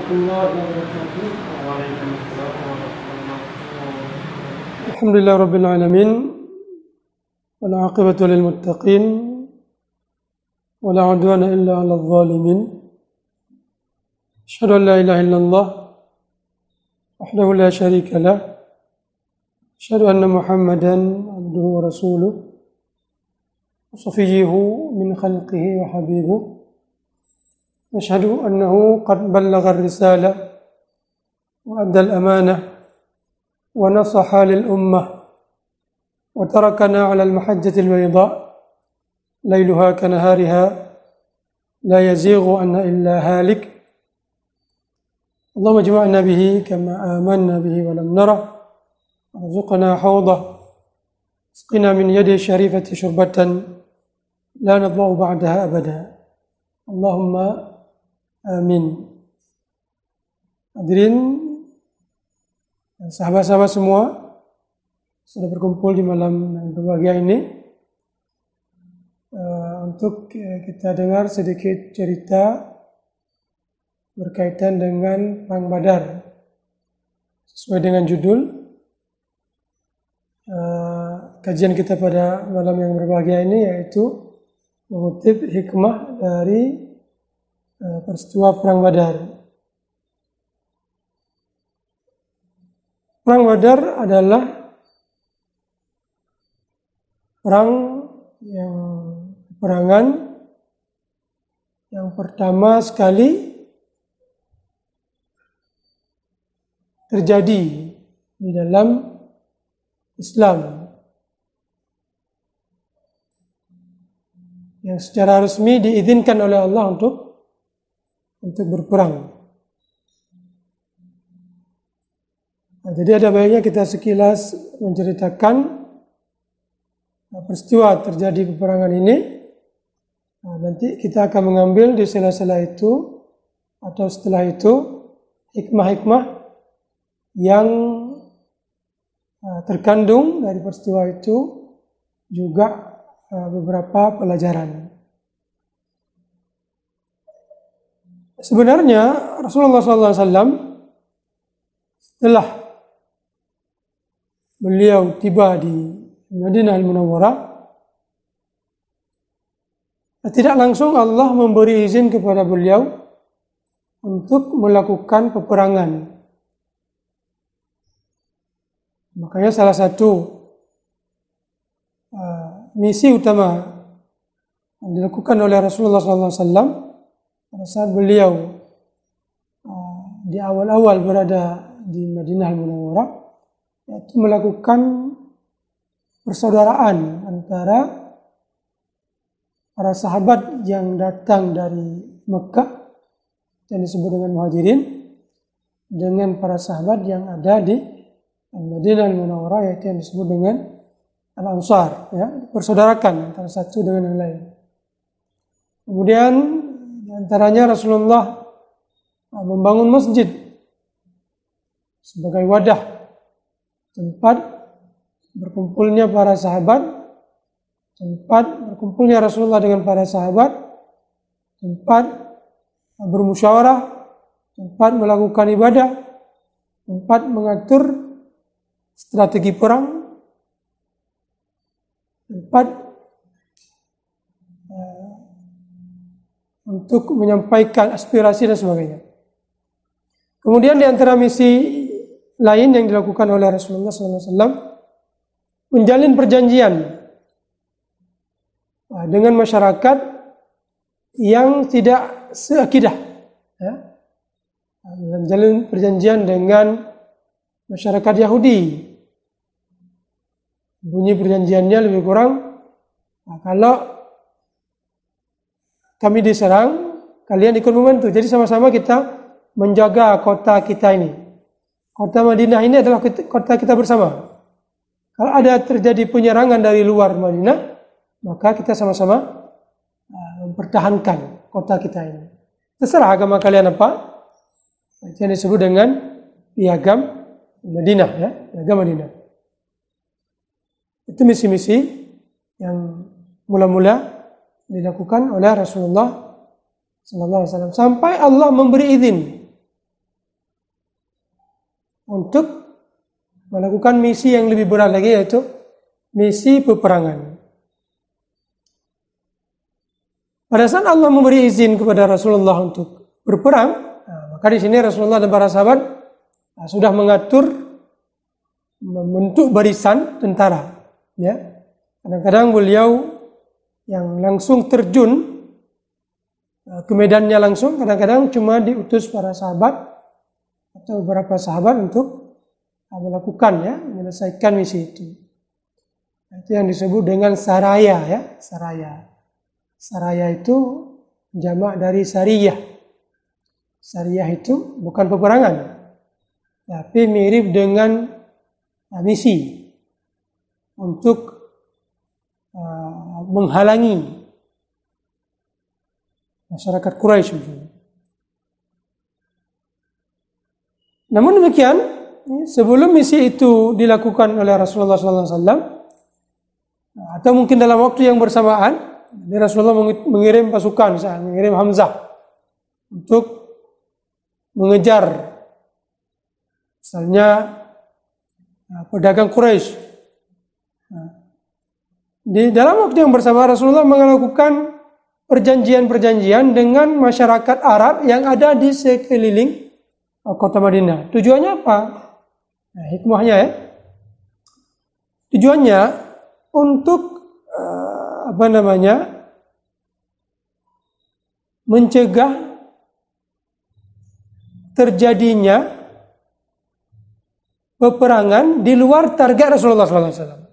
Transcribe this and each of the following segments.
ورحمة الله وبركاته. وعليكم السلام ورحمة الله وبركاته. الحمد لله رب العالمين والعاقبة للمتقين ولا عدوان إلا على الظالمين. أشهد أن لا إله إلا الله وحده لا شريك له. أشهد أن محمدا عبده ورسوله وصفيه من خلقه وحبيبه. أشهد أنه قد بلغ الرسالة وأدى الأمانة ونصح للأمة وتركنا على المحجة البيضاء ليلها كنهارها لا يزيغ عنها إلا هالك. اللهم اجمعنا به كما آمنا به ولم نره، وارزقنا حوضه، اسقنا من يده الشريفة شربة لا نضمع بعدها أبدا، اللهم آمين. Hadirin dan sahabat-sahabat semua, sudah berkumpul di malam yang berbahagia ini untuk kita dengar sedikit cerita berkaitan dengan Perang Badar. Sesuai dengan judul kajian kita pada malam yang berbahagia ini, yaitu mengutip hikmah dari peristiwa Perang Badar. Perang Badar adalah peperangan yang pertama sekali terjadi di dalam Islam, yang secara resmi diizinkan oleh Allah untuk berperang. Nah, jadi ada baiknya kita sekilas menceritakan peristiwa terjadi peperangan ini. Nah, nanti kita akan mengambil di sela-sela itu atau setelah itu hikmah-hikmah yang terkandung dari peristiwa itu, juga beberapa pelajaran. Sebenarnya Rasulullah SAW setelah beliau tiba di Madinah Al-Munawwarah, tidak langsung Allah memberi izin kepada beliau untuk melakukan peperangan. Makanya salah satu misi utama yang dilakukan oleh Rasulullah SAW pada saat beliau di awal-awal berada di Madinah Al-Munawwarah, yaitu melakukan persaudaraan antara para sahabat yang datang dari Mekah yang disebut dengan Muhajirin dengan para sahabat yang ada di Madinah Al-Munawwarah, yaitu yang disebut dengan Al-Ansar, ya, persaudarakan antara satu dengan yang lain. Kemudian di antaranya Rasulullah membangun masjid sebagai wadah tempat berkumpulnya para sahabat, tempat berkumpulnya Rasulullah dengan para sahabat, tempat bermusyawarah, tempat melakukan ibadah, tempat mengatur strategi perang, tempat untuk menyampaikan aspirasi dan sebagainya. Kemudian di antara misi lain yang dilakukan oleh Rasulullah SAW, menjalin perjanjian dengan masyarakat yang tidak seakidah, ya. Menjalin perjanjian dengan masyarakat Yahudi. Bunyi perjanjiannya lebih kurang, kalau kami diserang, kalian ikut membantu. Jadi sama-sama kita menjaga kota kita ini. Kota Madinah ini adalah kota kita bersama. Kalau ada terjadi penyerangan dari luar Madinah, maka kita sama-sama mempertahankan kota kita ini. Terserah agama kalian apa, itu yang disebut dengan piagam Madinah, ya, piagam Madinah. Itu misi-misi yang mula-mula dilakukan oleh Rasulullah SAW sampai Allah memberi izin untuk melakukan misi yang lebih berat lagi, yaitu misi peperangan. Pada saat Allah memberi izin kepada Rasulullah untuk berperang, maka di sini Rasulullah dan para sahabat sudah mengatur membentuk barisan tentara. Ya, kadang-kadang beliau yang langsung terjun ke medannya langsung, kadang-kadang cuma diutus para sahabat atau beberapa sahabat untuk melakukan, ya, menyelesaikan misi itu. Itu yang disebut dengan saraya, ya, saraya. Saraya itu jamak dari sariyah. Sariyah itu bukan peperangan, tapi mirip dengan misi untuk menghalangi masyarakat Quraisy. Namun demikian, sebelum misi itu dilakukan oleh Rasulullah SAW, atau mungkin dalam waktu yang bersamaan, Rasulullah mengirim pasukan, mengirim Hamzah untuk mengejar misalnya pedagang Quraisy. Di dalam waktu yang bersamaan Rasulullah melakukan perjanjian-perjanjian dengan masyarakat Arab yang ada di sekeliling kota Madinah. Tujuannya apa? Nah, hikmahnya, ya. Tujuannya untuk mencegah terjadinya peperangan di luar target Rasulullah SAW.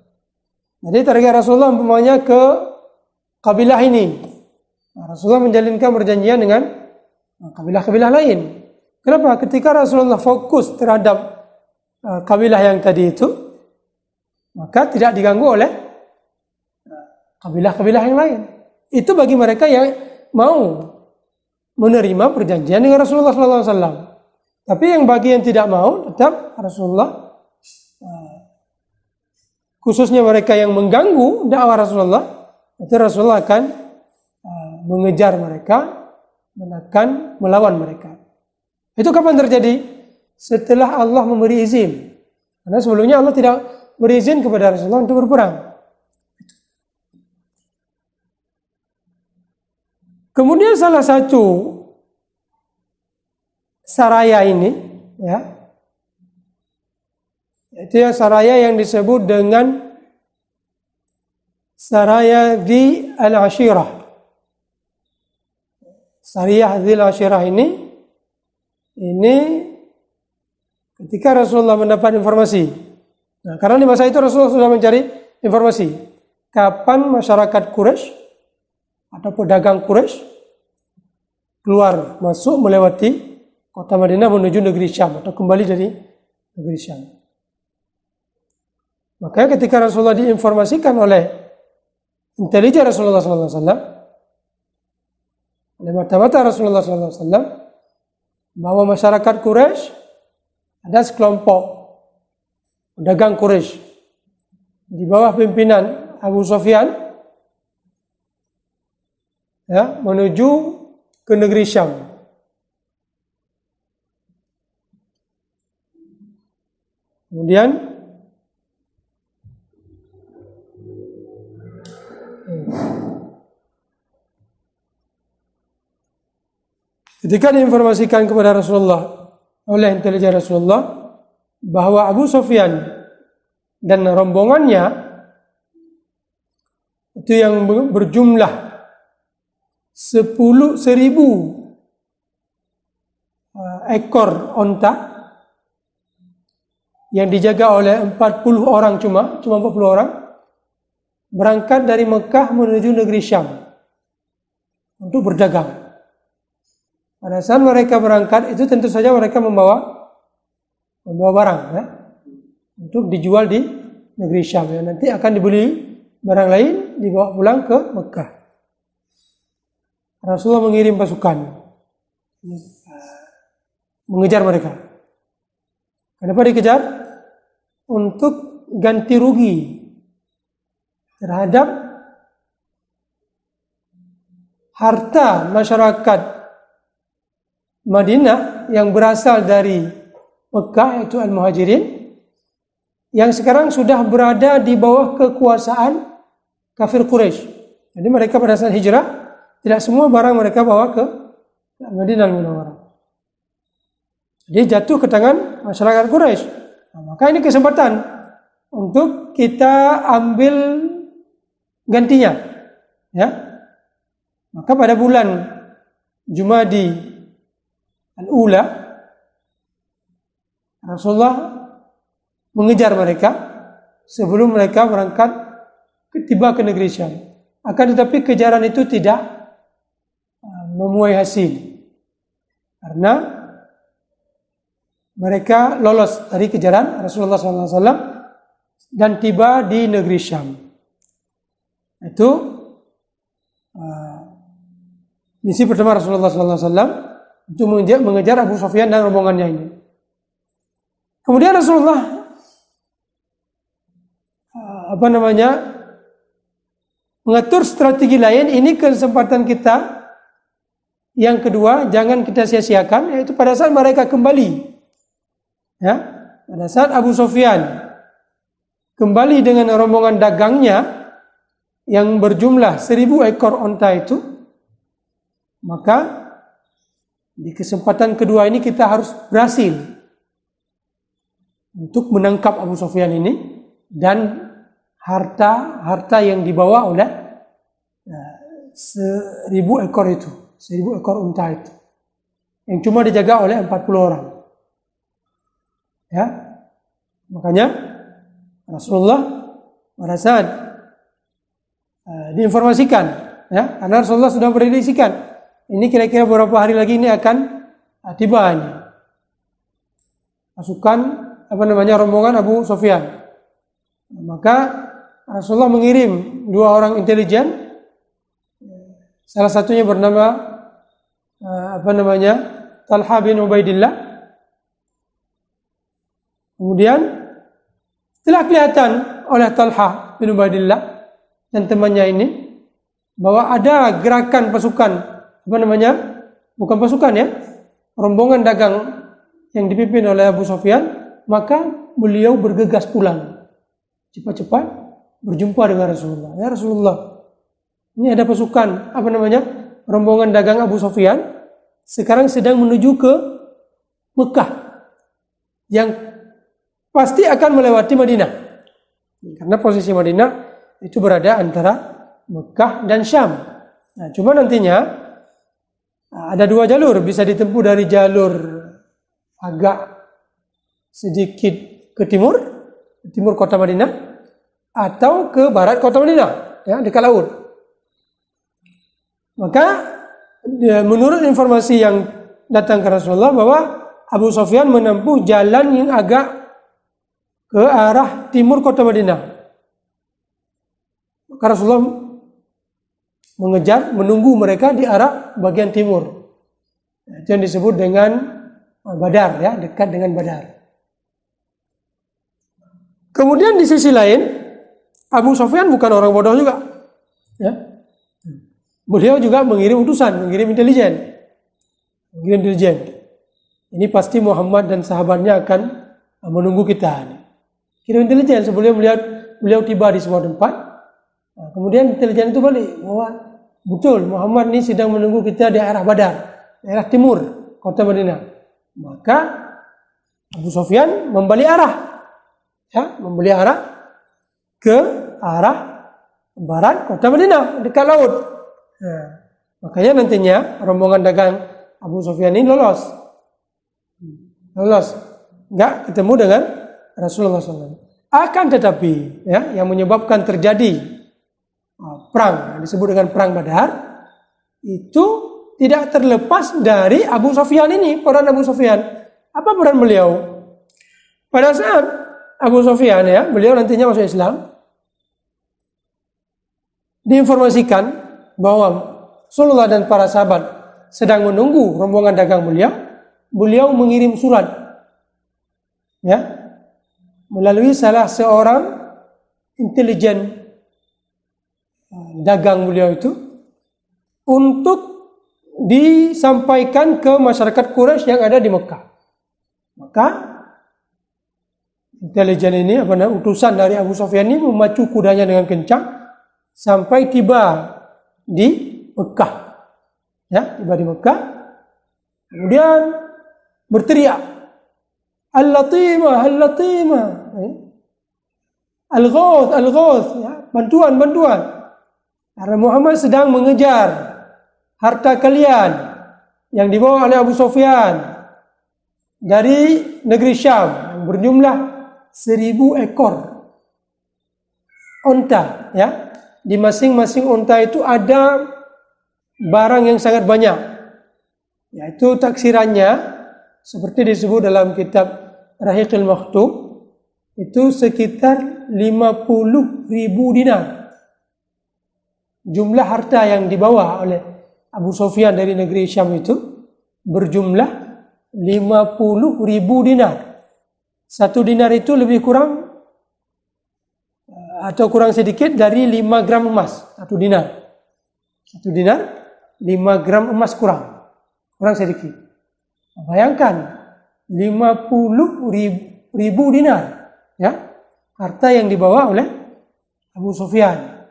Jadi target Rasulullah umpamanya ke kabilah ini. Rasulullah menjalinkan perjanjian dengan kabilah-kabilah lain. Kenapa? Ketika Rasulullah fokus terhadap kabilah yang tadi itu, maka tidak diganggu oleh kabilah-kabilah yang lain. Itu bagi mereka yang mau menerima perjanjian dengan Rasulullah SAW. Tapi yang bagi yang tidak mau, tetap Rasulullah, khususnya mereka yang mengganggu dakwah Rasulullah, itu Rasulullah akan mengejar mereka, menekan, melawan mereka. Itu kapan terjadi? Setelah Allah memberi izin. Karena sebelumnya Allah tidak berizin kepada Rasulullah untuk berperang. Kemudian salah satu saraya ini, ya, itu ya saraya yang disebut dengan saraya di al-ashirah. Sariyah Dzil Ashirah ini ketika Rasulullah mendapat informasi. Nah, karena di masa itu Rasulullah sudah mencari informasi kapan masyarakat Quraisy atau pedagang Quraisy keluar masuk melewati kota Madinah menuju negeri Syam atau kembali dari negeri Syam. Maka ketika Rasulullah diinformasikan oleh intelijen Rasulullah SAW, oleh mata-mata Rasulullah SAW, bahwa masyarakat Quraisy ada sekelompok pedagang Quraisy di bawah pimpinan Abu Sufyan, ya, menuju ke negeri Syam. Kemudian ketika diinformasikan kepada Rasulullah oleh intelijen Rasulullah bahwa Abu Sufyan dan rombongannya itu yang berjumlah 10.000 ekor onta yang dijaga oleh 40 orang cuma 40 orang berangkat dari Mekah menuju negeri Syam untuk berdagang. Pada saat mereka berangkat itu tentu saja mereka membawa barang, ya, untuk dijual di negeri Syam, ya. Nanti akan dibeli barang lain dibawa pulang ke Mekah. Rasulullah mengirim pasukan mengejar mereka. Kenapa dikejar? Untuk ganti rugi terhadap harta masyarakat Madinah yang berasal dari Mekah, yaitu Al-Muhajirin, yang sekarang sudah berada di bawah kekuasaan kafir Quraisy. Jadi mereka pada saat hijrah, tidak semua barang mereka bawa ke Madinah Munawwarah. Jadi jatuh ke tangan masyarakat Quraisy. Nah, maka ini kesempatan untuk kita ambil gantinya. Ya. Maka pada bulan Jumadi Al-Ula, Rasulullah mengejar mereka sebelum mereka berangkat tiba ke negeri Syam. Akan tetapi kejaran itu tidak menuai hasil karena mereka lolos dari kejaran Rasulullah SAW dan tiba di negeri Syam. Itu misi pertama Rasulullah SAW untuk mengejar Abu Sufyan dan rombongannya ini. Kemudian Rasulullah mengatur strategi lain. Ini kesempatan kita yang kedua, jangan kita sia-siakan, yaitu pada saat mereka kembali, ya, pada saat Abu Sufyan kembali dengan rombongan dagangnya yang berjumlah 1000 ekor onta itu, maka di kesempatan kedua ini kita harus berhasil untuk menangkap Abu Sufyan ini dan harta yang dibawa oleh 1000 ekor itu, 1000 ekor unta itu, yang cuma dijaga oleh 40 orang. Ya, makanya Rasulullah pada saat diinformasikan, ya, karena Rasulullah sudah prediksikan ini kira-kira beberapa hari lagi ini akan tiba ini pasukan rombongan Abu Sufyan. Maka Rasulullah mengirim 2 orang intelijen, salah satunya bernama Talha bin Ubaidillah. Kemudian setelah kelihatan oleh Talha bin Ubaidillah dan temannya ini bahwa ada gerakan pasukan, bukan pasukan ya, rombongan dagang yang dipimpin oleh Abu Sufyan, maka beliau bergegas pulang. Cepat-cepat berjumpa dengan Rasulullah. Ya Rasulullah, ini ada pasukan rombongan dagang Abu Sufyan sekarang sedang menuju ke Mekah yang pasti akan melewati Madinah. Karena posisi Madinah itu berada antara Mekah dan Syam. Nah, cuma nantinya ada 2 jalur, bisa ditempuh dari jalur agak sedikit ke timur kota Madinah, atau ke barat kota Madinah, ya, dekat laut. Maka menurut informasi yang datang ke Rasulullah bahwa Abu Sufyan menempuh jalan yang agak ke arah timur kota Madinah. Maka Rasulullah menunggu mereka di arah bagian timur. Itu yang disebut dengan Badar, ya, dekat dengan Badar. Kemudian di sisi lain, Abu Sufyan bukan orang bodoh juga, ya. Beliau juga mengirim utusan, mengirim intelijen. Ini pasti Muhammad dan sahabatnya akan menunggu kita. Kirim intelijen sebelum beliau tiba di sebuah tempat. Nah, kemudian intelijen itu balik bahwa betul Muhammad ini sedang menunggu kita di arah Badar, daerah timur kota Madinah. Maka Abu Sufyan membalik arah, ya, ke arah barat kota Madinah, dekat laut. Nah, makanya nantinya rombongan dagang Abu Sufyan ini lolos, nggak ketemu dengan Rasulullah SAW. Akan tetapi, ya, yang menyebabkan terjadi perang yang disebut dengan perang Badar itu tidak terlepas dari Abu Sufyan ini, peran Abu Sufyan. Apa peran beliau? Pada saat Abu Sufyan, ya, beliau nantinya masuk Islam, diinformasikan bahwa Rasulullah dan para sahabat sedang menunggu rombongan dagang beliau mengirim surat, ya, melalui salah seorang intelijen dagang beliau itu untuk disampaikan ke masyarakat Quraisy yang ada di Mekah. Maka intelijen ini, utusan dari Abu Sufyan ini memacu kudanya dengan kencang sampai tiba di Mekah. Ya, tiba di Mekah. Kemudian berteriak, Al-Latimah, Al-Latimah. Al-Ghawth, Al-Ghawth, ya, bantuan, bantuan. Karena Muhammad sedang mengejar harta kalian yang dibawa oleh Abu Sufyan dari negeri Syam yang berjumlah 1000 ekor onta, ya. Di masing-masing onta itu ada barang yang sangat banyak, yaitu taksirannya seperti disebut dalam kitab Rahiqil Maktum itu sekitar 50.000 dinar. Jumlah harta yang dibawa oleh Abu Sufyan dari negeri Syam itu berjumlah 50.000 dinar. Satu dinar itu lebih kurang atau kurang sedikit dari 5 gram emas. Satu dinar. Satu dinar 5 gram emas kurang sedikit. Bayangkan 50.000 dinar, ya, harta yang dibawa oleh Abu Sufyan.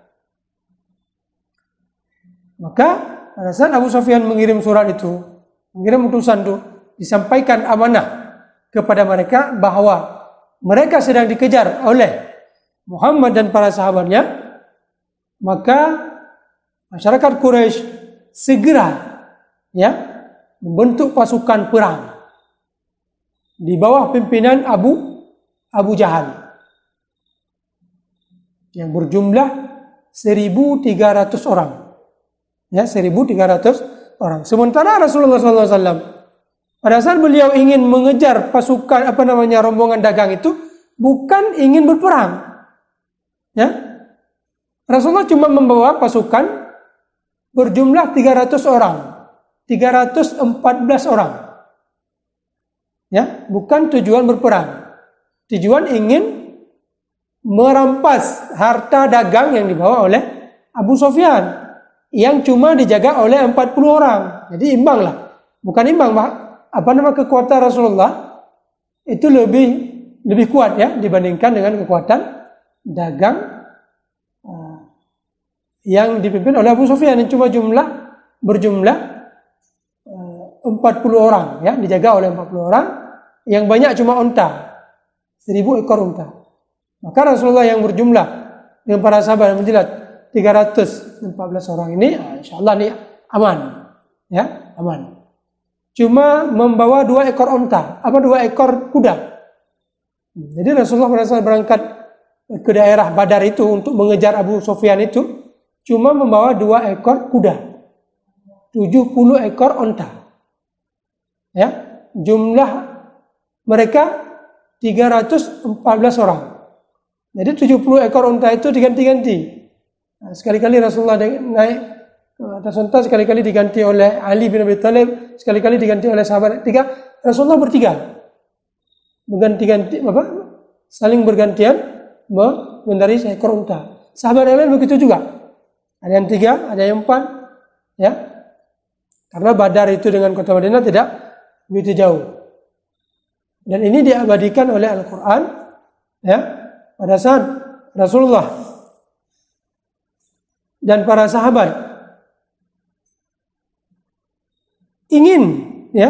Maka pada saat Abu Sufyan mengirim surat itu, mengirim utusan itu, disampaikan amanah kepada mereka bahwa mereka sedang dikejar oleh Muhammad dan para sahabatnya, maka masyarakat Quraisy segera, ya, membentuk pasukan perang di bawah pimpinan Abu Jahal yang berjumlah 1.300 orang. Ya, 1.300 orang. Sementara Rasulullah SAW pada saat beliau ingin mengejar pasukan rombongan dagang itu bukan ingin berperang. Ya. Rasulullah cuma membawa pasukan berjumlah 300 orang. 314 orang. Ya, bukan tujuan berperang. Tujuan ingin merampas harta dagang yang dibawa oleh Abu Sufyan yang cuma dijaga oleh 40 orang. Jadi imbang lah. Bukan imbang, kekuatan Rasulullah itu lebih kuat, ya, dibandingkan dengan kekuatan dagang yang dipimpin oleh Abu Sufyan yang cuma berjumlah 40 orang, ya, dijaga oleh 40 orang yang banyak cuma unta. 1000 ekor unta. Maka Rasulullah yang berjumlah dengan para sahabat yang menjilat 314 orang ini, insyaallah ini aman, ya, aman. Cuma membawa 2 ekor unta, 2 ekor kuda. Jadi Rasulullah pada saat berangkat ke daerah Badar itu untuk mengejar Abu Sufyan itu cuma membawa 2 ekor kuda, 70 ekor unta. Ya, jumlah mereka 314 orang. Jadi 70 ekor unta itu diganti-ganti. Nah, sekali-kali Rasulullah naik atas unta, sekali-kali diganti oleh Ali bin Abi Thalib, sekali-kali diganti oleh sahabat. Rasulullah bertiga. Berganti-ganti, saling bergantian mengendarai seekor unta. Sahabat yang lain begitu juga. Ada yang 3, ada yang 4, ya. Karena Badar itu dengan kota Madinah tidak begitu jauh. Dan ini diabadikan oleh Al-Quran, ya, pada saat Rasulullah dan para sahabat ingin, ya,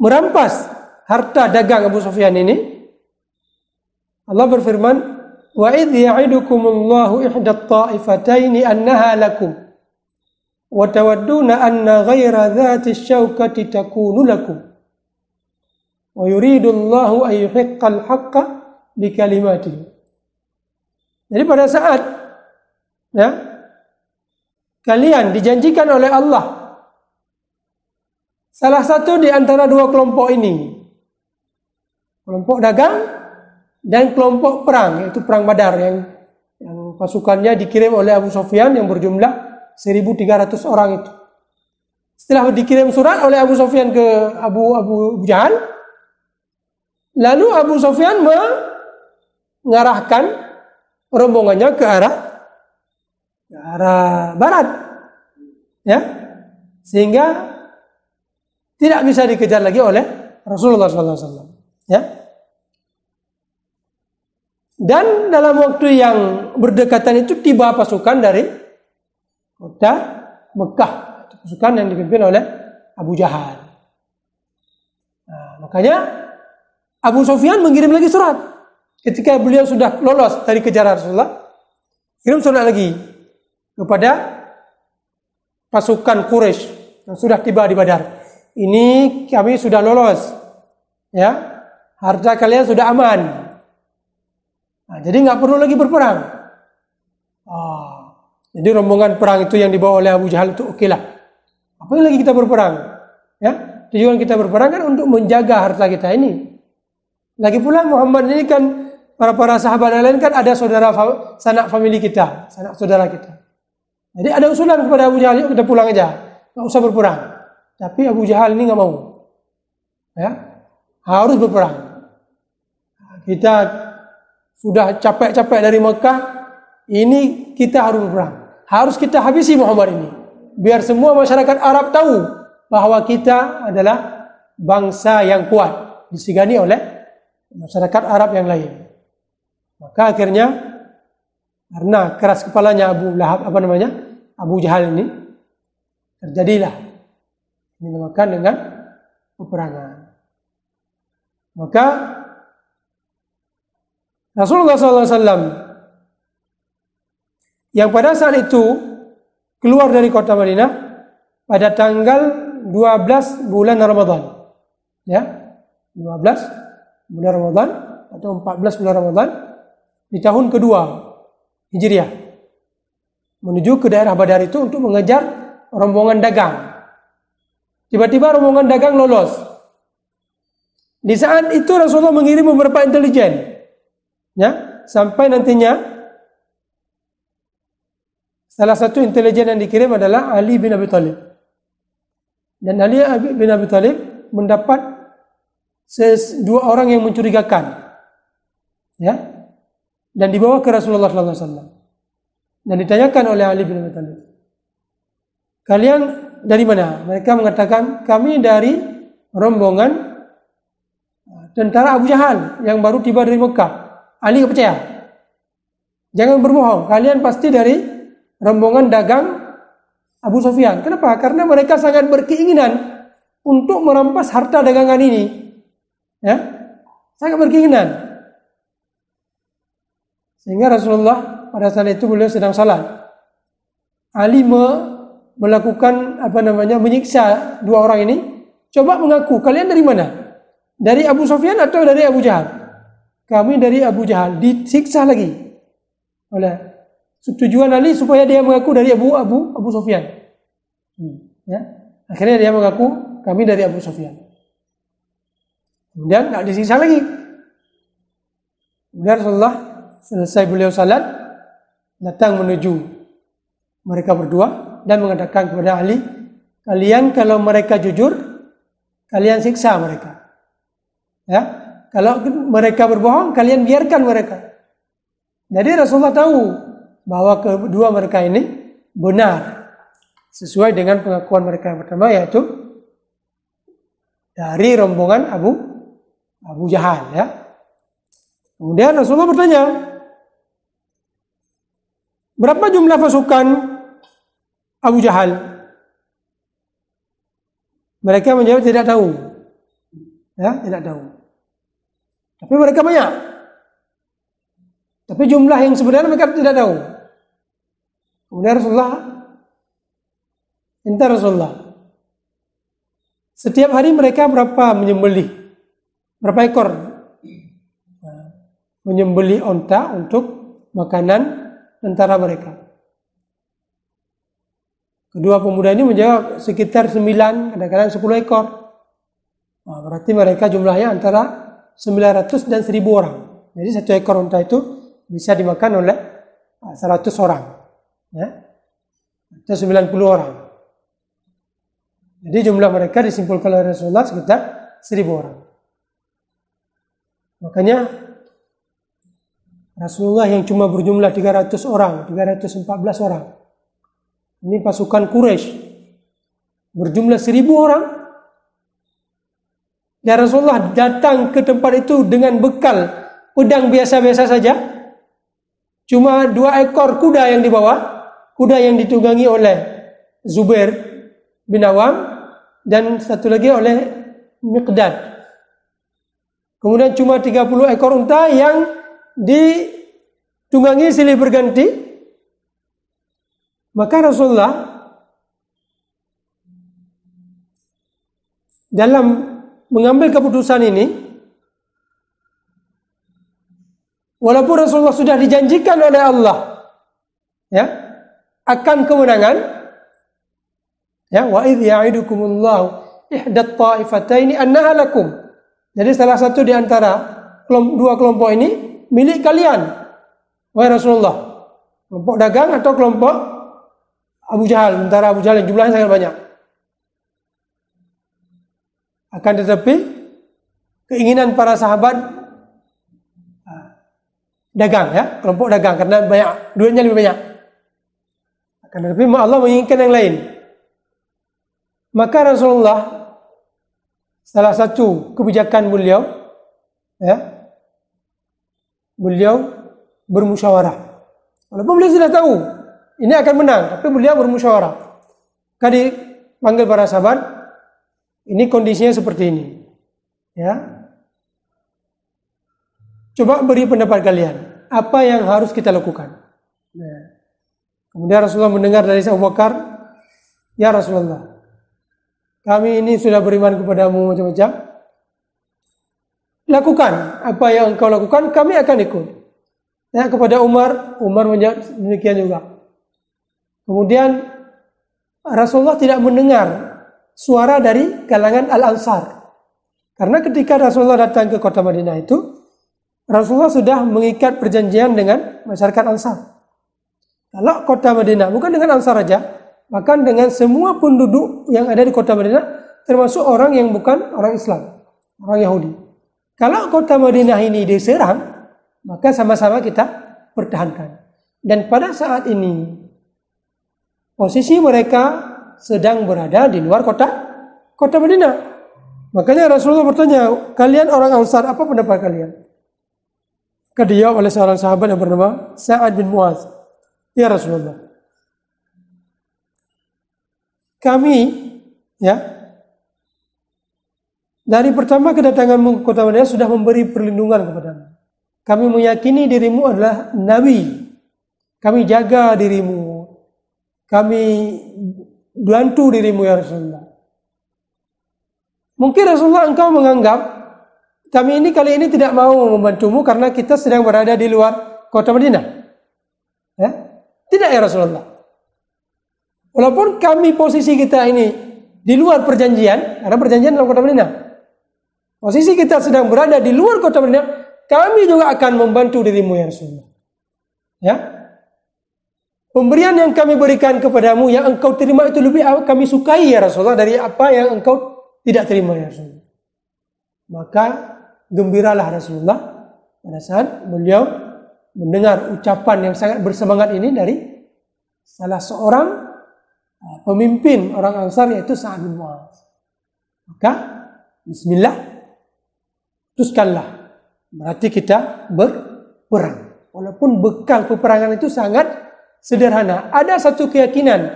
merampas harta dagang Abu Sufyan ini. Allah berfirman, wa idh ya'idukumullahu ihdat ta'ifataini annaha lakum wa tawadduna anna ghaira dhati syaukati takunu lakum wa yuridullahu an yuhiqqal haqqa bikalimatihi. Jadi pada saat, ya, kalian dijanjikan oleh Allah salah satu di antara 2 kelompok ini, kelompok dagang dan kelompok perang, yaitu perang Badar yang pasukannya dikirim oleh Abu Sufyan yang berjumlah 1.300 orang itu. Setelah dikirim surat oleh Abu Sufyan ke Abu Jahal, lalu Abu Sufyan mengarahkan rombongannya ke arah barat, ya, sehingga tidak bisa dikejar lagi oleh Rasulullah SAW. Ya, Dan dalam waktu yang berdekatan itu tiba pasukan dari kota Mekah, pasukan yang dipimpin oleh Abu Jahal. Nah, makanya Abu Sufyan mengirim lagi surat. Ketika beliau sudah lolos dari kejaran Rasulullah, kirim surat lagi kepada pasukan Quraisy yang sudah tiba di Badar. Ini kami sudah lolos, ya, harta kalian sudah aman. Nah, jadi nggak perlu lagi berperang. Jadi rombongan perang itu yang dibawa oleh Abu Jahal itu oke lah. Apa yang lagi kita berperang? Ya, tujuan kita berperang kan untuk menjaga harta kita ini. Lagi pula Muhammad ini kan para sahabat lain kan ada sanak famili kita, sanak saudara kita. Jadi ada usulan kepada Abu Jahal, yuk kita pulang aja, nggak usah berperang. Tapi Abu Jahal ini nggak mau, ya, harus berperang. Kita sudah capek-capek dari Mekah, ini kita harus berperang. Harus kita habisi Muhammad ini, biar semua masyarakat Arab tahu bahwa kita adalah bangsa yang kuat, disegani oleh masyarakat Arab yang lain. Maka akhirnya karena keras kepalanya Abu Jahal ini, terjadilah dinamakan dengan peperangan. Maka Rasulullah SAW yang pada saat itu keluar dari kota Madinah pada tanggal 12 bulan Ramadan, ya, 12 bulan Ramadan atau 14 bulan Ramadan di tahun kedua Hijriah, menuju ke daerah Badar itu untuk mengejar rombongan dagang. Tiba-tiba rombongan dagang lolos. Di saat itu Rasulullah mengirim beberapa intelijen, ya, sampai nantinya salah satu intelijen yang dikirim adalah Ali bin Abi Thalib. Dan Ali bin Abi Thalib mendapat dua orang yang mencurigakan, ya, dan dibawa ke Rasulullah SAW. Dan ditanyakan oleh Ali bin Abi Thalib, kalian dari mana? Mereka mengatakan, kami dari rombongan tentara Abu Jahal yang baru tiba dari Mekah. Ali tidak percaya. Jangan berbohong, kalian pasti dari rombongan dagang Abu Sufyan. Kenapa? Karena mereka sangat berkeinginan untuk merampas harta dagangan ini. Ya, sangat berkeinginan. Sehingga Rasulullah pada saat itu beliau sedang salat. Ali melakukan menyiksa dua orang ini. Coba mengaku, kalian dari mana? Dari Abu Sufyan atau dari Abu Jahal? Kami dari Abu Jahal. Disiksa lagi oleh tujuan Ali supaya dia mengaku dari Abu Sufyan. Ya. Akhirnya dia mengaku kami dari Abu Sufyan. Kemudian tidak disiksa lagi. Kemudian Rasulullah selesai beliau salat, datang menuju mereka berdua dan mengatakan kepada Ali, kalian kalau mereka jujur, kalian siksa mereka. Ya, kalau mereka berbohong, kalian biarkan mereka. Jadi Rasulullah tahu bahwa kedua mereka ini benar sesuai dengan pengakuan mereka yang pertama, yaitu dari rombongan Abu Jahal, ya. Kemudian Rasulullah bertanya, berapa jumlah pasukan Abu Jahal? Mereka menjawab tidak tahu, ya, tidak tahu. Tapi mereka banyak. Tapi jumlah yang sebenarnya mereka tidak tahu. Kemudian Rasulullah, setiap hari mereka berapa menyembelih? Berapa ekor menyembelih onta untuk makanan tentara mereka? Kedua pemuda ini menjawab sekitar 9, kadang-kadang 10 ekor. Nah, berarti mereka jumlahnya antara 900 dan 1000 orang. Jadi satu ekor onta itu bisa dimakan oleh 100 orang, ya, atau 90 orang. Jadi jumlah mereka disimpulkan oleh Rasulullah sekitar 1000 orang. Makanya Rasulullah yang cuma berjumlah 300 orang, 314 orang. Ini pasukan Quraisy berjumlah 1000 orang. Dan Rasulullah datang ke tempat itu dengan bekal pedang biasa-biasa saja. Cuma 2 ekor kuda yang dibawa, kuda yang ditunggangi oleh Zubair bin Awam dan satu lagi oleh Miqdad. Kemudian cuma 30 ekor unta yang ditunggangi silih berganti. Maka Rasulullah dalam mengambil keputusan ini, walaupun Rasulullah sudah dijanjikan oleh Allah ya akan kemenangan, ya, wa idh ya'idukumullahu ihdat ta'ifataini annaha lakum. Jadi salah satu di antara 2 kelompok ini milik kalian, wahai Rasulullah. Kelompok dagang atau kelompok Abu Jahal, sementara Abu Jahal yang jumlahnya sangat banyak. Akan tetapi keinginan para sahabat dagang, ya, kelompok dagang karena banyak duitnya lebih banyak. Akan tetapi Allah menginginkan yang lain. Maka Rasulullah salah satu kebijakan beliau, ya, beliau bermusyawarah. Walaupun beliau sudah tahu ini akan menang, tapi beliau bermusyawarah. Maka dipanggil para sahabat, ini kondisinya seperti ini, ya. Coba beri pendapat kalian, apa yang harus kita lakukan? Nah, kemudian Rasulullah mendengar dari Abu Bakar, ya Rasulullah, kami ini sudah beriman kepadamu macam-macam. Lakukan apa yang engkau lakukan, kami akan ikut. Ya, kepada Umar menjawab demikian juga. Kemudian Rasulullah tidak mendengar suara dari kalangan Al-Ansar. Karena ketika Rasulullah datang ke kota Madinah itu, Rasulullah sudah mengikat perjanjian dengan masyarakat Ansar. Kalau kota Madinah, bukan dengan Ansar saja, bahkan dengan semua penduduk yang ada di kota Madinah, termasuk orang yang bukan orang Islam, orang Yahudi. Kalau kota Madinah ini diserang, maka sama-sama kita pertahankan. Dan pada saat ini, posisi mereka sedang berada di luar kota Madinah. Makanya Rasulullah bertanya, kalian orang Ansar, apa pendapat kalian? Maka dijawab oleh seorang sahabat yang bernama Sa'ad bin Mu'adz, ya Rasulullah, kami, ya, dari pertama kedatanganmu ke kota Madinah sudah memberi perlindungan kepadamu. Kami meyakini dirimu adalah Nabi. Kami jaga dirimu. Kami bantu dirimu ya Rasulullah. Mungkin Rasulullah engkau menganggap kami ini kali ini tidak mau membantumu karena kita sedang berada di luar kota Madinah. Ya? Tidak ya Rasulullah. Walaupun kami posisi kita ini di luar perjanjian, karena perjanjian dalam kota Madinah. Posisi kita sedang berada di luar kota Madinah, kami juga akan membantu dirimu ya Rasulullah. Ya? Pemberian yang kami berikan kepadamu yang engkau terima itu lebih kami sukai ya Rasulullah dari apa yang engkau tidak terima ya Rasulullah. Maka gembiralah Rasulullah pada saat beliau mendengar ucapan yang sangat bersemangat ini dari salah seorang pemimpin orang Ansar yaitu Sa'ad bin Mu'adz. Maka bismillah, teruskanlah. Berarti kita berperang. Walaupun bekal peperangan itu sangat sederhana. Ada satu keyakinan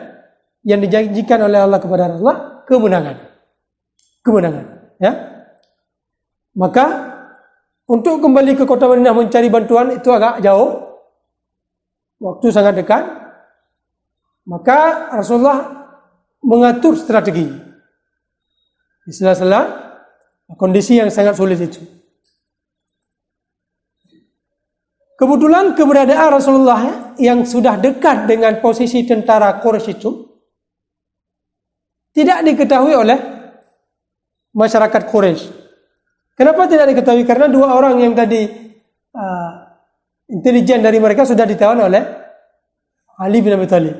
yang dijanjikan oleh Allah kepada Rasulullah, kemenangan. Kemenangan, ya. Maka untuk kembali ke kota Madinah mencari bantuan itu agak jauh. Waktu sangat dekat. Maka Rasulullah mengatur strategi. Di sela-sela kondisi yang sangat sulit itu. Kebetulan keberadaan Rasulullah yang sudah dekat dengan posisi tentara Quraisy itu tidak diketahui oleh masyarakat Quraisy. Kenapa tidak diketahui? Karena 2 orang yang tadi intelijen dari mereka sudah ditawan oleh Ali bin Abi Thalib.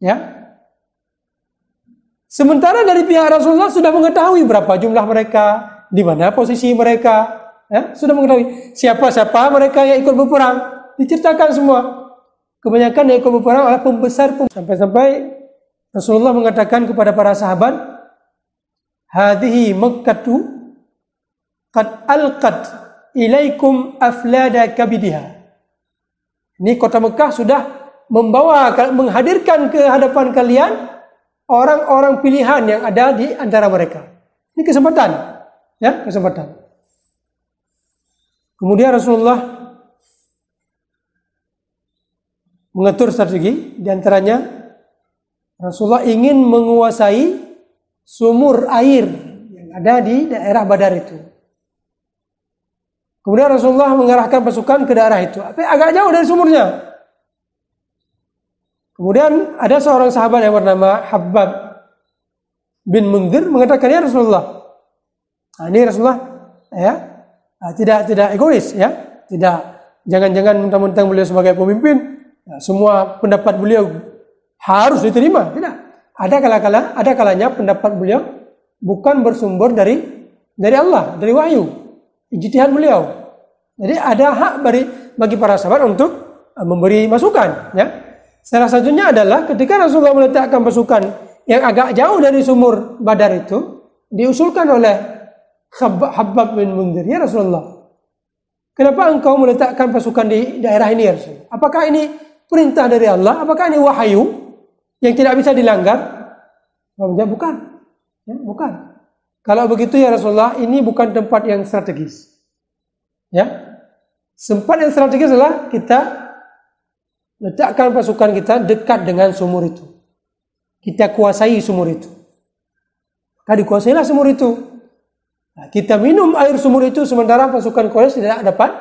Ya. Sementara dari pihak Rasulullah sudah mengetahui berapa jumlah mereka, di mana posisi mereka. Ya, sudah mengetahui siapa-siapa mereka yang ikut berperang, diceritakan semua. Kebanyakan yang ikut berperang adalah pembesar. Sampai-sampai Rasulullah mengatakan kepada para sahabat, hadhihi Makkatu qad alqat ilaikum aflada kabidiha. Ini kota Mekah sudah menghadirkan ke hadapan kalian orang-orang pilihan yang ada di antara mereka. Ini kesempatan, ya, kesempatan. Kemudian Rasulullah mengatur strategi, di antaranya Rasulullah ingin menguasai sumur air yang ada di daerah Badar itu. Kemudian Rasulullah mengarahkan pasukan ke daerah itu, tapi agak jauh dari sumurnya. Kemudian ada seorang sahabat yang bernama Habbab bin Mundzir mengatakan, ya Rasulullah, ini Rasulullah ya tidak egois, ya, jangan mentang-mentang beliau sebagai pemimpin, ya, semua pendapat beliau harus diterima. Tidak. Ada kalanya pendapat beliau bukan bersumber dari Allah, dari wahyu, ijtihad beliau. Jadi ada hak bagi para sahabat untuk memberi masukan, ya. Salah satunya adalah ketika Rasulullah meletakkan pasukan yang agak jauh dari sumur Badar itu, diusulkan oleh Habbab bin Mundzir, ya Rasulullah, kenapa engkau meletakkan pasukan di daerah ini, ya Rasulullah? Apakah ini perintah dari Allah? Apakah ini wahyu yang tidak bisa dilanggar? Bukan. Ya, bukan. Kalau begitu ya Rasulullah, ini bukan tempat yang strategis. Ya. Tempat yang strategis adalah kita letakkan pasukan kita dekat dengan sumur itu. Kita kuasai sumur itu. Maka dikuasailah sumur itu. Nah, kita minum air sumur itu sementara pasukan Quraisy tidak dapat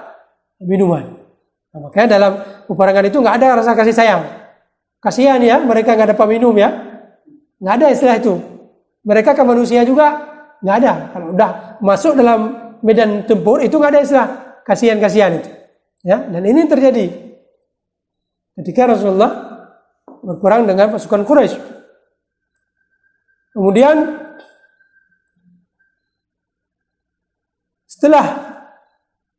minuman. Nah, makanya dalam peperangan itu nggak ada rasa kasih sayang. Kasihan ya, mereka nggak dapat minum ya. Nggak ada istilah itu. Mereka kan manusia juga, nggak ada. Kalau udah masuk dalam medan tempur itu nggak ada istilah kasihan-kasihan itu. Ya, dan ini terjadi ketika Rasulullah berperang dengan pasukan Quraisy. Kemudian setelah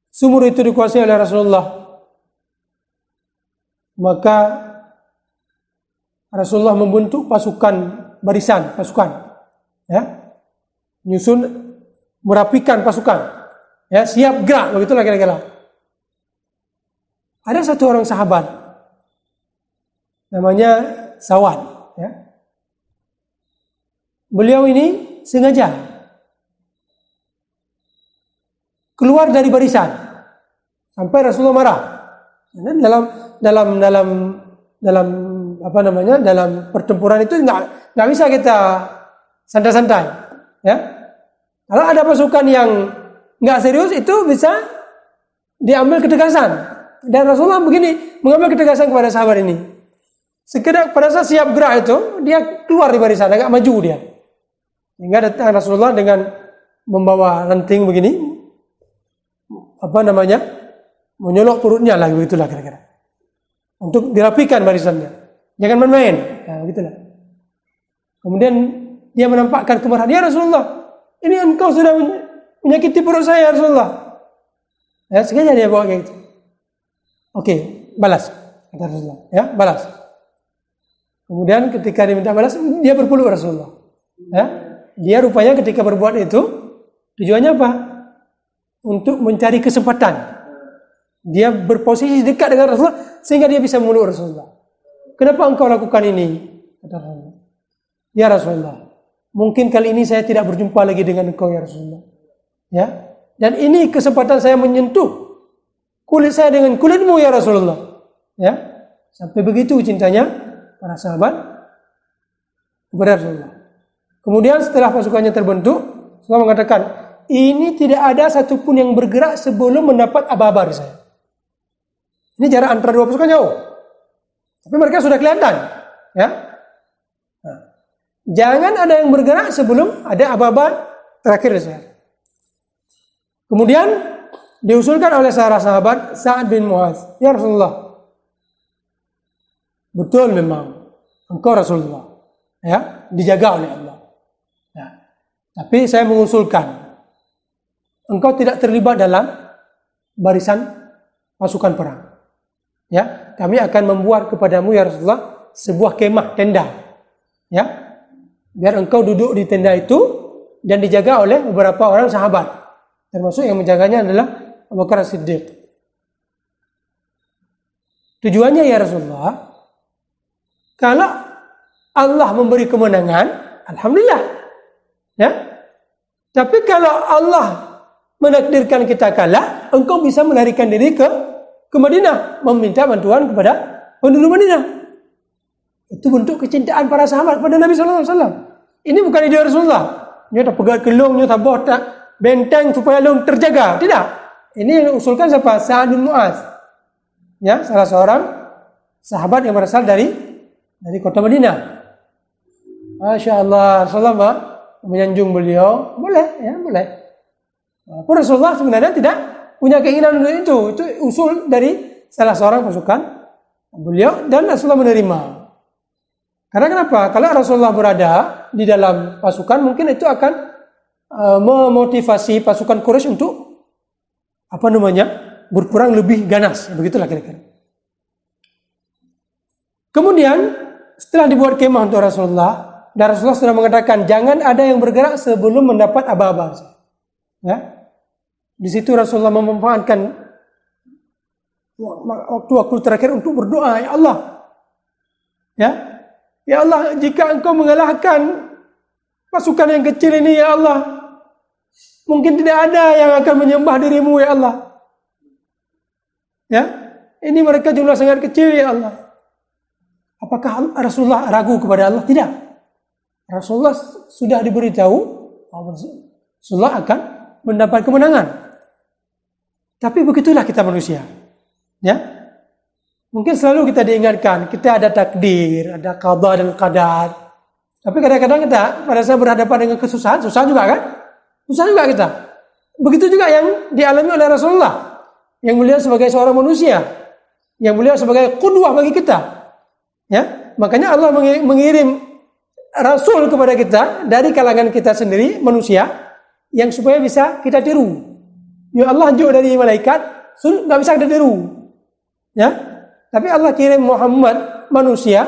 sumur itu dikuasai oleh Rasulullah, maka Rasulullah membentuk barisan pasukan, ya, menyusun, merapikan pasukan, ya, siap gerak, begitulah kira-kira. Ada satu orang sahabat, namanya Sawad, ya. Beliau ini sengaja keluar dari barisan sampai Rasulullah marah. Dan dalam pertempuran itu nggak bisa kita santai-santai, ya. Kalau ada pasukan yang nggak serius itu bisa diambil ketegasan. Dan Rasulullah begini mengambil ketegasan kepada sahabat ini. Sekedar pada saat siap gerak itu dia keluar di barisan, agak maju dia. Hingga datang Rasulullah dengan membawa ranting begini, menyolok perutnya lah, begitulah kira-kira. Untuk dirapikan barisannya. Jangan main-main. Nah, begitulah. Kemudian dia menampakkan kemarahan. Ya Rasulullah, ini engkau sudah menyakiti perut saya, Rasulullah. Ya, sengaja dia bawa kayak gitu. Oke, balas. Kata Rasulullah. Ya, balas. Kemudian ketika dia minta balas, dia berpeluk Rasulullah. Ya, dia rupanya ketika berbuat itu, tujuannya apa? Untuk mencari kesempatan. Dia berposisi dekat dengan Rasulullah sehingga dia bisa meluk Rasulullah. Kenapa engkau lakukan ini? Kata Rasulullah. Ya Rasulullah, mungkin kali ini saya tidak berjumpa lagi dengan engkau ya Rasulullah. Ya, dan ini kesempatan saya menyentuh kulit saya dengan kulitmu ya Rasulullah. Ya, sampai begitu cintanya para sahabat kepada Rasulullah. Kemudian setelah pasukannya terbentuk, Rasulullah mengatakan, ini tidak ada satupun yang bergerak sebelum mendapat aba-aba dari saya. Ini jarak antara dua pasukan jauh. Tapi mereka sudah kelihatan. Ya. Nah, jangan ada yang bergerak sebelum ada aba-aba terakhir dari saya. Kemudian diusulkan oleh seorang sahabat Sa'ad bin Mu'adz, ya Rasulullah, betul memang engkau Rasulullah, ya, dijaga oleh Allah. Ya. Tapi saya mengusulkan engkau tidak terlibat dalam barisan pasukan perang. Ya, kami akan membuat kepadamu ya Rasulullah sebuah kemah, tenda. Ya. Biar engkau duduk di tenda itu dan dijaga oleh beberapa orang sahabat. Termasuk yang menjaganya adalah Abu Bakar As-Siddiq. Tujuannya ya Rasulullah, kalau Allah memberi kemenangan, alhamdulillah. Ya. Tapi kalau Allah menakdirkan kita kalah, engkau bisa melarikan diri ke Madinah, meminta bantuan kepada penduduk Madinah. Itu bentuk kecintaan para sahabat pada Nabi sallallahu alaihi wasallam. Ini bukan ide Rasulullah. Dia tak pegang kelong, dia tak bawa tak benteng supaya long terjaga. Tidak. Ini yang usulkan siapa? Sa'ad bin Mu'adz. Ya, salah seorang sahabat yang berasal dari kota Madinah. Masya Allah, Rasulullah menyanjung beliau. Boleh, ya boleh. Pun Rasulullah sebenarnya tidak punya keinginan untuk itu. Itu usul dari salah seorang pasukan beliau dan Rasulullah menerima. Karena kenapa? Kalau Rasulullah berada di dalam pasukan, mungkin itu akan memotivasi pasukan Quraisy untuk berperang lebih ganas. Begitulah kira-kira. Kemudian setelah dibuat kemah untuk Rasulullah, dan Rasulullah sudah mengatakan jangan ada yang bergerak sebelum mendapat aba-aba. Ya. Di situ Rasulullah memanfaatkan waktu terakhir untuk berdoa, ya Allah. Ya. Ya Allah, jika engkau mengalahkan pasukan yang kecil ini, ya Allah, mungkin tidak ada yang akan menyembah dirimu, ya Allah. Ya, ini mereka jumlah sangat kecil, ya Allah. Apakah Rasulullah ragu kepada Allah? Tidak. Rasulullah sudah diberitahu bahwa Rasulullah akan mendapat kemenangan. Tapi begitulah kita manusia. Ya. Mungkin selalu kita diingatkan, kita ada takdir, ada qada dan qadar. Tapi kadang-kadang kita pada saat berhadapan dengan kesusahan, susah juga kan? Susah juga kita. Begitu juga yang dialami oleh Rasulullah. Yang beliau sebagai seorang manusia. Yang beliau sebagai qudwah bagi kita. Ya, makanya Allah mengirim Rasul kepada kita dari kalangan kita sendiri, manusia, yang supaya bisa kita tiru. Ya Allah jauh dari malaikat, nggak bisa kita tiru. Ya. Tapi Allah kirim Muhammad manusia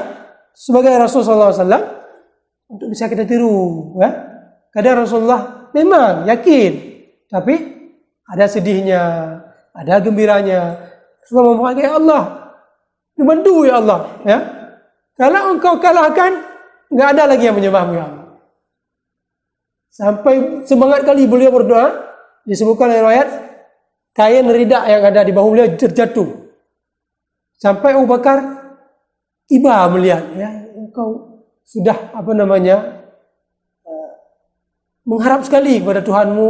sebagai Rasul sallallahu alaihi wasallam untuk bisa kita tiru, ya. Kadang Rasulullah memang yakin, tapi ada sedihnya, ada gembiranya. Rasulullah memohon, ya Allah, bantu ya Allah, ya. Kalau engkau kalahkan, enggak ada lagi yang menyembahmu ya Allah. Sampai semangat kali beliau berdoa, disebutkan oleh riwayat, kain rida yang ada di bahu beliau terjatuh. Sampai Abu Bakar iba melihat, ya, engkau sudah mengharap sekali kepada Tuhanmu.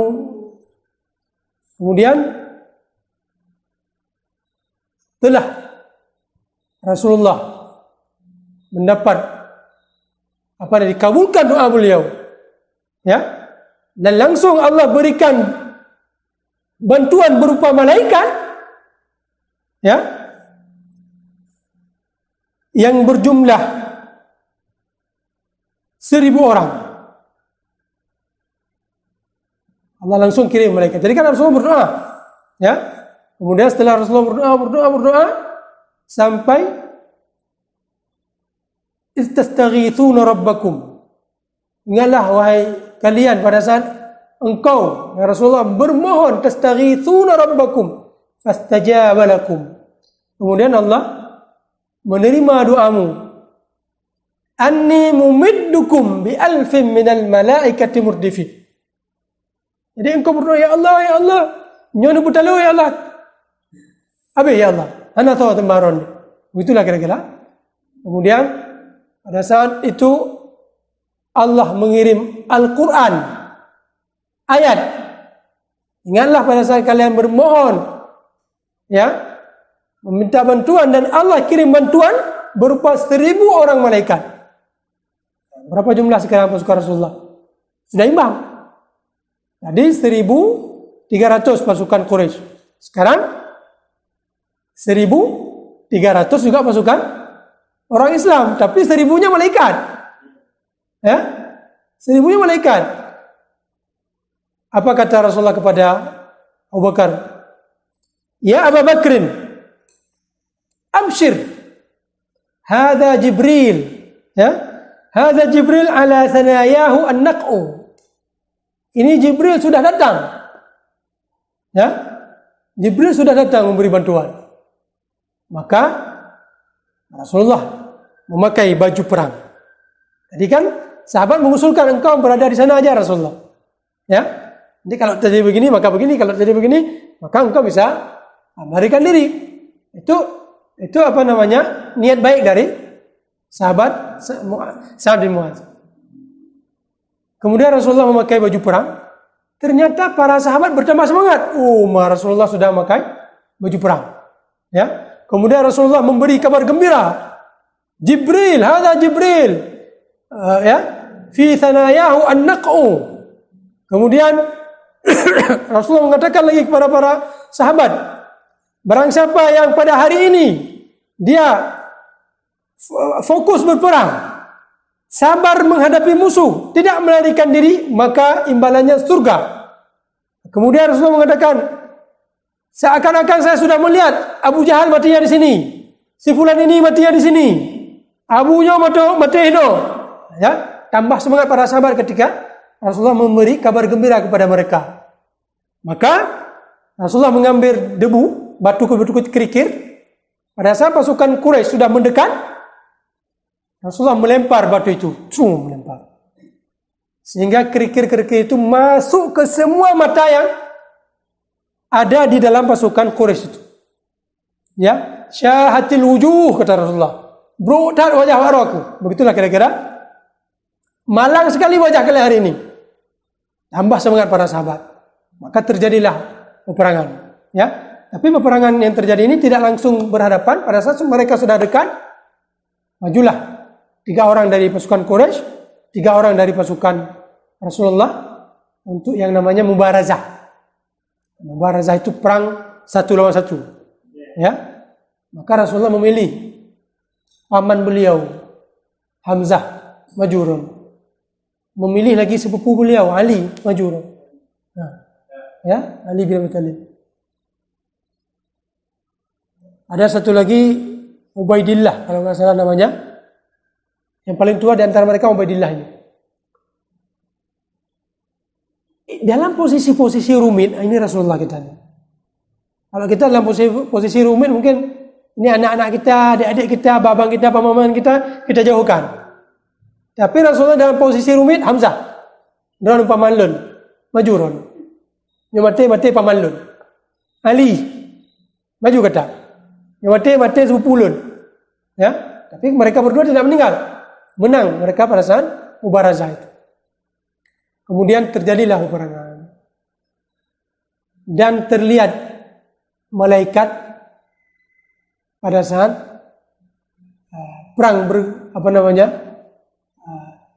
Kemudian telah Rasulullah mendapat dikabulkan doa beliau, ya, dan langsung Allah berikan bantuan berupa malaikat, ya, yang berjumlah 1000 orang. Allah langsung kirim malaikat. Jadi kan Rasulullah berdoa, ya. Kemudian setelah Rasulullah berdoa sampai istastaghithuna rabbakum. Ingatlah wahai kalian pada saat engkau ya Rasulullah bermohon, tastaghithuna rabbakum fastajaba lakum. Kemudian Allah menerima doamu. Anni mumiddukum bi alfin minal malaikati murdifin. Jadi engkau berdoa, ya Allah, nyono butalo ya Allah. Abe ya Allah, ana tahu temaron. Begitulah kira-kira. Kemudian pada saat itu Allah mengirim Al-Quran, ayat. Ingatlah pada saat kalian bermohon, ya, meminta bantuan, dan Allah kirim bantuan berupa 1000 orang malaikat. Berapa jumlah sekarang pasukan Rasulullah? Sudah imbang. Tadi 1300 pasukan Quraisy. Sekarang 1300 juga pasukan orang Islam, tapi 1000-nya malaikat. Ya? 1000-nya malaikat. Apa kata Rasulullah kepada Abu Bakar? Ya Abu Bakrin, abshir, hadza Jibril, ya, hadza Jibril ala sanayahu an-naq'u. Ini Jibril sudah datang, ya, Jibril sudah datang memberi bantuan. Maka Rasulullah memakai baju perang. Jadi kan sahabat mengusulkan engkau berada di sana aja Rasulullah. Ya. Jadi kalau terjadi begini maka begini, kalau terjadi begini maka engkau bisa melarikan diri. Itu apa namanya? Niat baik dari sahabat Sa'ad bin Mu'adz. Kemudian Rasulullah memakai baju perang. Ternyata para sahabat bertambah semangat. Rasulullah sudah memakai baju perang. Ya. Kemudian Rasulullah memberi kabar gembira. Jibril, hadza Jibril. Fi thanayahu an-naq'u. Kemudian Rasulullah mengatakan lagi kepada para sahabat, barang siapa yang pada hari ini dia fokus berperang, sabar menghadapi musuh, tidak melarikan diri, maka imbalannya surga. Kemudian Rasulullah mengatakan, seakan-akan saya sudah melihat Abu Jahal matinya di sini, si fulan ini matinya di sini, abunya mati itu. Ya, tambah semangat para sahabat ketika Rasulullah memberi kabar gembira kepada mereka. Maka Rasulullah mengambil debu, batu kerikil. Pada saat pasukan Quraisy sudah mendekat, Rasulullah melempar batu itu, melempar. Sehingga kerikil-kerikil itu masuk ke semua mata yang ada di dalam pasukan Quraisy itu. Ya, syahatil wujuh kata Rasulullah. Brutal wajah waraku. Begitulah kira-kira. Malang sekali wajah kalian hari ini. Tambah semangat para sahabat. Maka terjadilah peperangan. Ya, tapi peperangan yang terjadi ini tidak langsung berhadapan. Pada saat mereka sudah dekat, majulah 3 orang dari pasukan Quraisy, 3 orang dari pasukan Rasulullah untuk yang namanya mubarazah. Mubarazah itu perang 1 lawan 1. Ya, maka Rasulullah memilih paman beliau Hamzah Majurun. Memilih lagi sepupu beliau Ali Majurun. Ya, Ali bin Abi Thalib. Ada satu lagi Ubaidillah kalau nggak salah namanya. Yang paling tua di antara mereka Ubaidillah ini. Dalam posisi-posisi rumit ini Rasulullah kita. Kalau kita dalam posisi rumit mungkin ini anak-anak kita, adik-adik kita, babang kita, paman kita jauhkan. Tapi Rasulullah dalam posisi rumit Hamzah. Dalam pamanlun, Majurun. Nyamate pamanlun. Ali maju kata. Nyamate sepupulun. Ya, tapi mereka berdua tidak meninggal. Menang mereka pada saat mubarazah itu. Kemudian terjadilah peperangan. Dan terlihat malaikat pada saat perang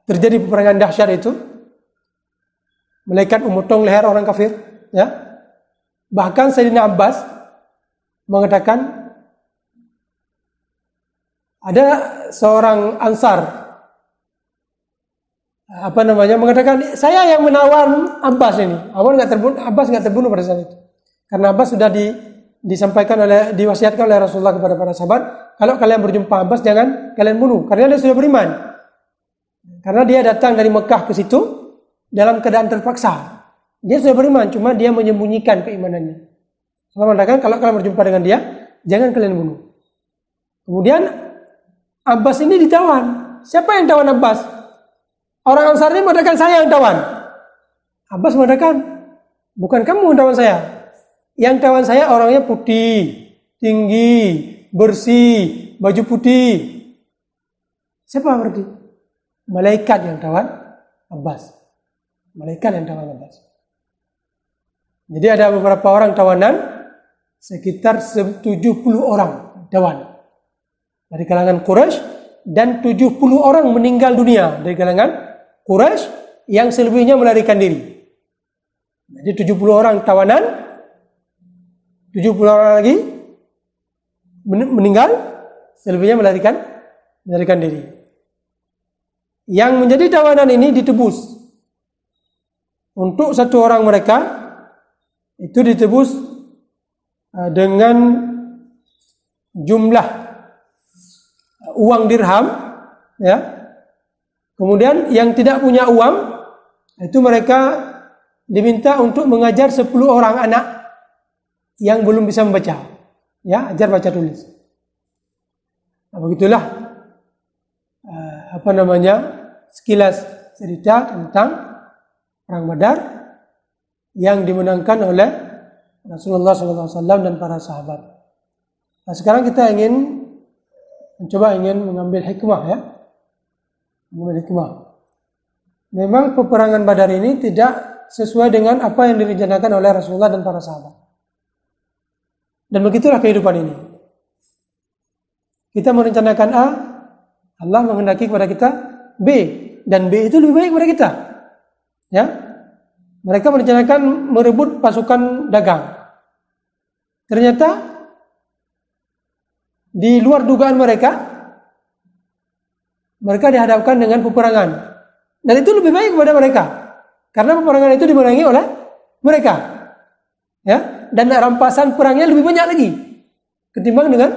terjadi peperangan dahsyat itu. Malaikat memotong leher orang kafir, ya. Bahkan Sayyidina Abbas mengatakan ada seorang Ansar mengatakan saya yang menawar Abbas ini. Abbas nggak terbunuh pada saat itu. Karena Abbas sudah diwasiatkan oleh Rasulullah kepada para sahabat, kalau kalian berjumpa Abbas jangan kalian bunuh, karena dia sudah beriman. Karena dia datang dari Mekah ke situ dalam keadaan terpaksa. Dia sudah beriman, cuma dia menyembunyikan keimanannya. Rasulullah mengatakan kalau kalian berjumpa dengan dia, jangan kalian bunuh. Kemudian Abbas ini ditawan. Siapa yang tawan Abbas? Orang Ansar ini mengatakan saya yang tawan. Abbas mengatakan bukan kamu yang tawan saya. Yang tawan saya orangnya putih, tinggi, bersih, baju putih. Siapa berarti? Malaikat yang tawan Abbas. Malaikat yang tawan Abbas. Jadi ada beberapa orang tawanan, sekitar 70 orang tawan dari kalangan Quraisy, dan 70 orang meninggal dunia dari kalangan Quraisy, yang selebihnya melarikan diri. Jadi 70 orang tawanan, 70 orang lagi meninggal, selebihnya melarikan diri. Yang menjadi tawanan ini ditebus. Untuk satu orang mereka itu ditebus dengan jumlah uang dirham, ya. Kemudian yang tidak punya uang itu mereka diminta untuk mengajar 10 orang anak yang belum bisa membaca. Ya, ajar baca tulis. Nah, begitulah sekilas cerita tentang perang Badar yang dimenangkan oleh Rasulullah SAW dan para sahabat. Nah, sekarang kita ingin mengambil hikmah, ya. Mengambil hikmah. Memang peperangan Badar ini tidak sesuai dengan apa yang direncanakan oleh Rasulullah dan para sahabat. Dan begitulah kehidupan ini. Kita merencanakan A, Allah menghendaki kepada kita B, dan B itu lebih baik kepada kita. Ya, mereka merencanakan merebut pasukan dagang. Ternyata di luar dugaan mereka dihadapkan dengan peperangan, dan itu lebih baik kepada mereka karena peperangan itu dimenangi oleh mereka. Ya, dan rampasan perangnya lebih banyak lagi ketimbang dengan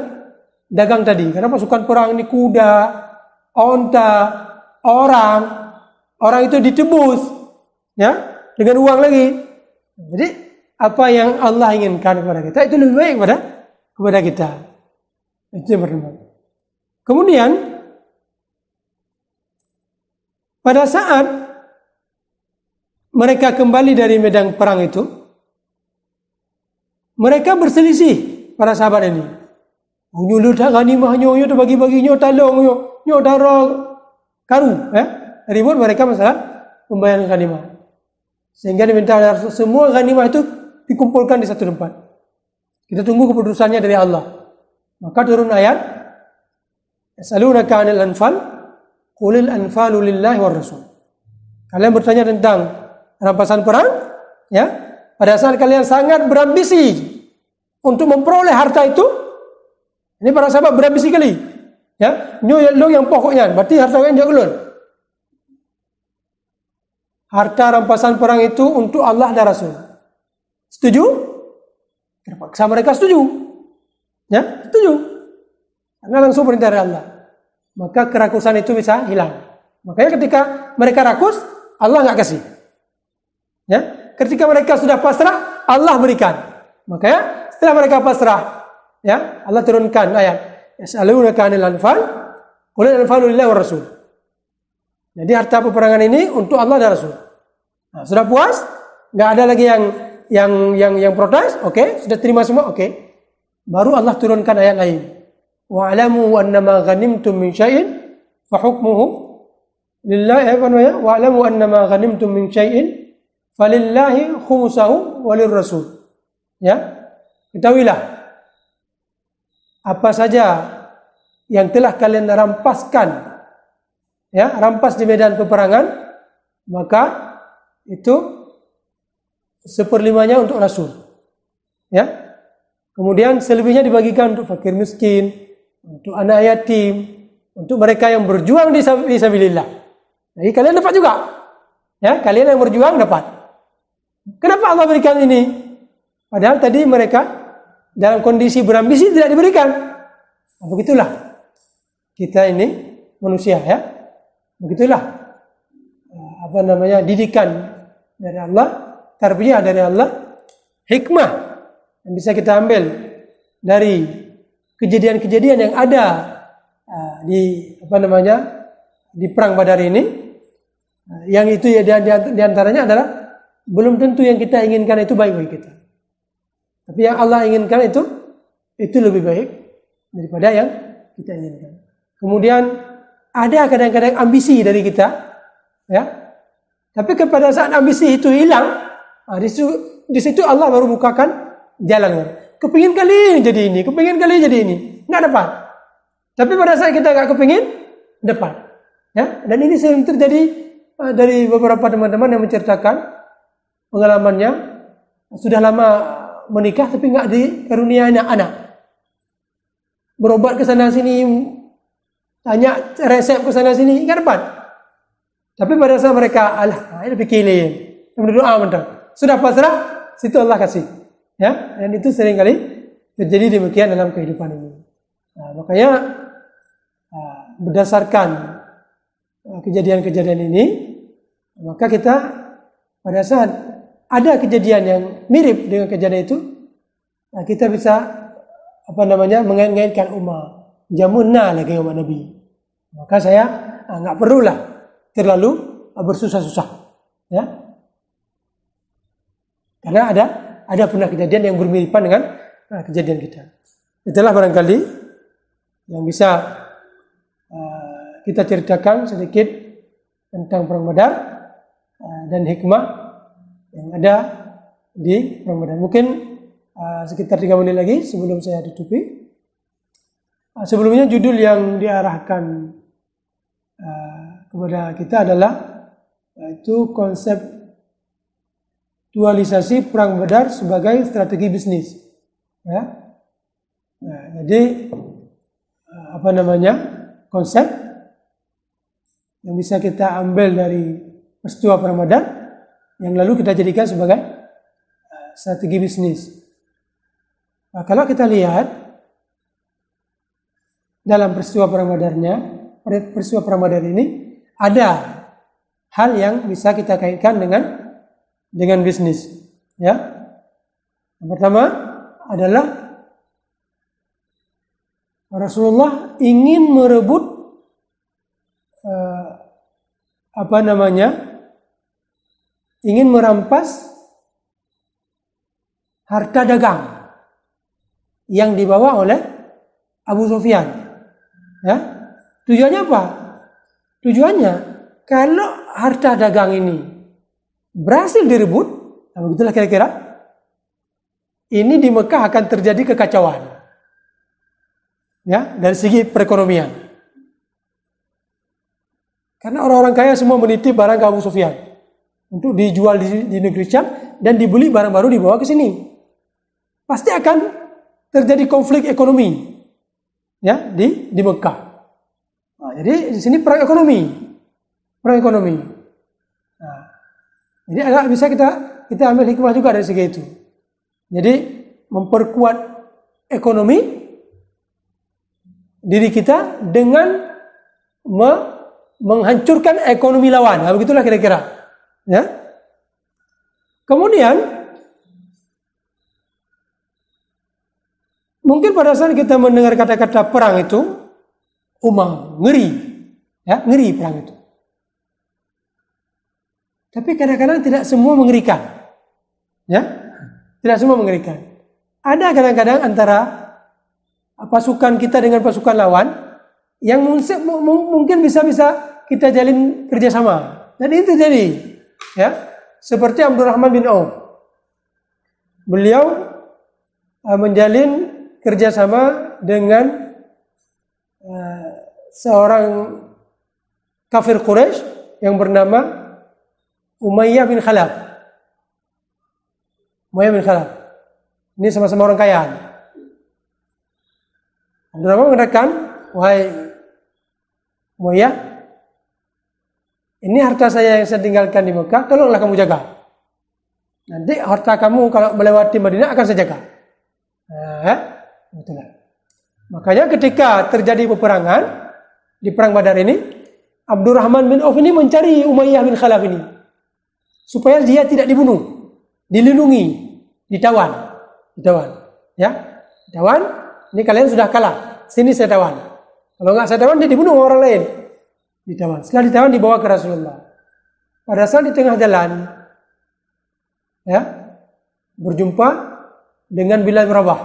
dagang tadi, karena pasukan perang ini kuda, onta, orang itu ditebus, ya, dengan uang lagi. Jadi apa yang Allah inginkan kepada kita itu lebih baik kepada kita. Itu yang pertama. Kemudian pada saat mereka kembali dari medan perang itu, mereka berselisih para sahabat ini. Nyo dah ghanimah, nyo dah bagi-bagi, nyo talong, nyo darah karu, ribut mereka masalah pembayaran ghanimah. Sehingga diminta semua ghanimah itu dikumpulkan di satu tempat. Kita tunggu keputusannya dari Allah. Maka turun ayat, Yas'alunaka 'anil anfal, qulil anfalu lillahi war rasul. Kalian bertanya tentang rampasan perang, ya. Pada saat kalian sangat berambisi untuk memperoleh harta itu, ini para sahabat berambisi kali, ya. Nyo yang pokoknya, berarti harta kalian jangan keluar. Harta rampasan perang itu untuk Allah dan Rasul. Setuju? Terpaksa mereka setuju. Ya, setuju. Karena langsung perintah dari Allah. Maka kerakusan itu bisa hilang. Makanya ketika mereka rakus, Allah nggak kasih. Ya, ketika mereka sudah pasrah, Allah berikan. Makanya setelah mereka pasrah, ya, Allah turunkan ayat, Yas'alunaka 'anil anfal, qul al-anfalu lillahi war rasul. Jadi harta peperangan ini untuk Allah dan Rasul. Nah, sudah puas? Nggak ada lagi yang protes? Oke, sudah terima semua? Oke. Baru Allah turunkan ayat lain. Wa'lamu annama ghanimtum min syai'in fa hukmuhu lillahi wa'lamu annama ghanimtum min syai'in falillahi khumsuhu walir rasul. Ya. Ketahuilah apa saja yang telah kalian rampaskan, ya, rampas di medan peperangan, maka itu 1/5 untuk Rasul, ya. Kemudian selebihnya dibagikan untuk fakir miskin, untuk anak yatim, untuk mereka yang berjuang di sabilillah. Jadi kalian dapat juga, ya, kalian yang berjuang dapat. Kenapa Allah berikan ini? Padahal tadi mereka dalam kondisi berambisi tidak diberikan. Nah, begitulah kita ini manusia, ya. Begitulah didikan dari Allah, tarbiyah dari Allah, hikmah yang bisa kita ambil dari kejadian-kejadian yang ada di perang Badar ini. Yang itu ya di antaranya adalah belum tentu yang kita inginkan itu baik bagi kita. Tapi yang Allah inginkan itu lebih baik daripada yang kita inginkan. Kemudian ada kadang-kadang ambisi dari kita, ya. Tapi pada saat ambisi itu hilang, di situ Allah baru bukakan jalan. Kepingin kali jadi ini, kepingin kali jadi ini, nggak dapat. Tapi pada saat kita nggak kepingin, dapat. Ya, dan ini sering terjadi dari beberapa teman-teman yang menceritakan pengalamannya, sudah lama menikah tapi nggak dikaruniai anak-anak. Berobat ke sana sini, tanya resep ke sana sini, nggak dapat. Tapi pada saat mereka, ini pikirin, berdoa mental, sudah pasrah, situ Allah kasih. Ya, dan itu sering kali terjadi demikian dalam kehidupan ini. Nah, makanya berdasarkan kejadian-kejadian ini, maka kita pada saat ada kejadian yang mirip dengan kejadian itu, kita bisa mengait-ngaitkan jamunna lagi umat Nabi. Maka saya nggak perlulah terlalu bersusah-susah, ya. Karena ada pernah kejadian yang bermiripan dengan kejadian kita. Itulah barangkali yang bisa kita ceritakan sedikit tentang Perang Badar dan hikmah yang ada di Perang Badar. Mungkin sekitar 3 menit lagi sebelum saya tutupi. Sebelumnya judul yang diarahkan kepada kita adalah yaitu konsep dualisasi Perang Badar sebagai strategi bisnis. Ya. Nah, jadi konsep yang bisa kita ambil dari peristiwa Perang Badar yang lalu kita jadikan sebagai strategi bisnis. Nah, kalau kita lihat dalam peristiwa Perang Badar ini ada hal yang bisa kita kaitkan dengan bisnis. Ya, yang pertama adalah Rasulullah ingin merebut ingin merampas harta dagang yang dibawa oleh Abu Sufyan. Ya, tujuannya apa? Tujuannya kalau harta dagang ini berhasil direbut, begitulah kira-kira, ini di Mekah akan terjadi kekacauan. Ya, dari segi perekonomian. Karena orang-orang kaya semua menitip barang ke Abu Sufyan untuk dijual di negeri Syam dan dibeli barang baru dibawa ke sini. Pasti akan terjadi konflik ekonomi, ya, di Mekah. Nah, jadi di sini perang ekonomi. Nah, jadi agak bisa kita ambil hikmah juga dari segi itu. Jadi memperkuat ekonomi diri kita dengan menghancurkan ekonomi lawan. Nah, begitulah kira-kira. Ya. Kemudian mungkin pada saat kita mendengar kata-kata perang itu, ngeri. Ya, ngeri perang itu. Tapi kadang-kadang tidak semua mengerikan. Ya. Tidak semua mengerikan. Ada kadang-kadang antara pasukan kita dengan pasukan lawan yang mungkin bisa kita jalin kerjasama. Dan itu terjadi, ya, seperti Abdurrahman bin Auf. Beliau menjalin kerjasama dengan seorang kafir Quraisy yang bernama Umayyah bin Khalaf. Ini sama-sama orang kaya. Abdurrahman mengatakan, wahai Umayyah, ini harta saya yang saya tinggalkan di Mekah, tolonglah kamu jaga. Nanti harta kamu kalau melewati Madinah akan saya jaga. Itulah. Makanya ketika terjadi peperangan di Perang Badar ini, Abdurrahman bin Auf ini mencari Umayyah bin Khalaf ini supaya dia tidak dibunuh, dilindungi, ditawan. Ya, ditawan. Ini kalian sudah kalah, sini saya tawan. Kalau nggak saya tawan, dia dibunuh orang lain. Ditawan. Setelah ditawan, dibawa ke Rasulullah. Pada saat di tengah jalan, ya, berjumpa dengan Bilal bin Rabah.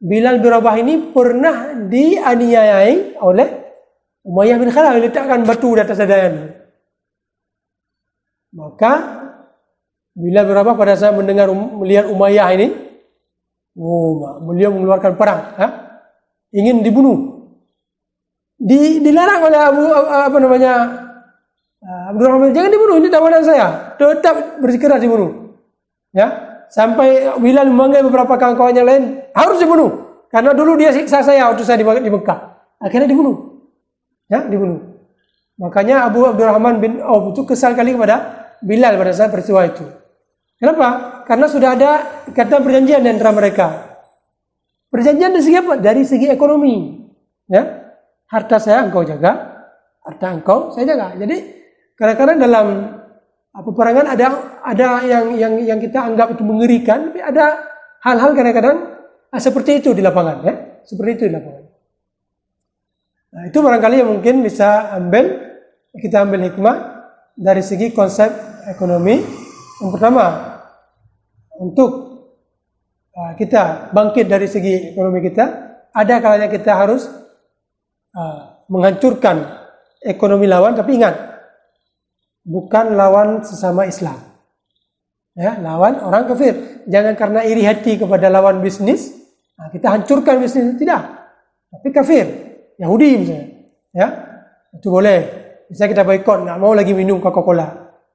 Bilal bin Rabah ini pernah dianiayai oleh Umayyah bin Khalaf, letakkan batu di atas dadanya. Maka Bilal bin Rabah pada saat melihat Umayyah ini, beliau mengeluarkan perang, ingin dibunuh. Dilarang oleh Abdurrahman, jangan dibunuh, ini tawanan saya. Tetap bersikeras dibunuh. Ya, sampai Bilal memanggil beberapa kawan-kawannya lain, harus dibunuh. Karena dulu dia siksa saya waktu saya di Mekah. Akhirnya dibunuh. Ya, dibunuh. Makanya Abdurrahman bin Auf itu kesal kali kepada Bilal pada saat peristiwa itu. Kenapa? Karena sudah ada ikatan perjanjian di antara mereka. Perjanjian dari segi apa? Dari segi ekonomi. Ya. Harta saya engkau jaga, harta engkau saya jaga. Jadi kadang-kadang dalam peperangan ada yang kita anggap itu mengerikan, tapi ada hal-hal kadang-kadang seperti itu di lapangan, ya, seperti itu di lapangan. Nah, itu barangkali yang mungkin bisa kita ambil hikmah dari segi konsep ekonomi. Yang pertama, untuk kita bangkit dari segi ekonomi kita, ada kalanya kita harus menghancurkan ekonomi lawan, tapi ingat, bukan lawan sesama Islam. Ya, lawan orang kafir. Jangan karena iri hati kepada lawan bisnis, kita hancurkan bisnis, tidak. Tapi kafir, Yahudi misalnya, ya, itu boleh. Bisa kita boikot, nggak mau lagi minum Coca-Cola,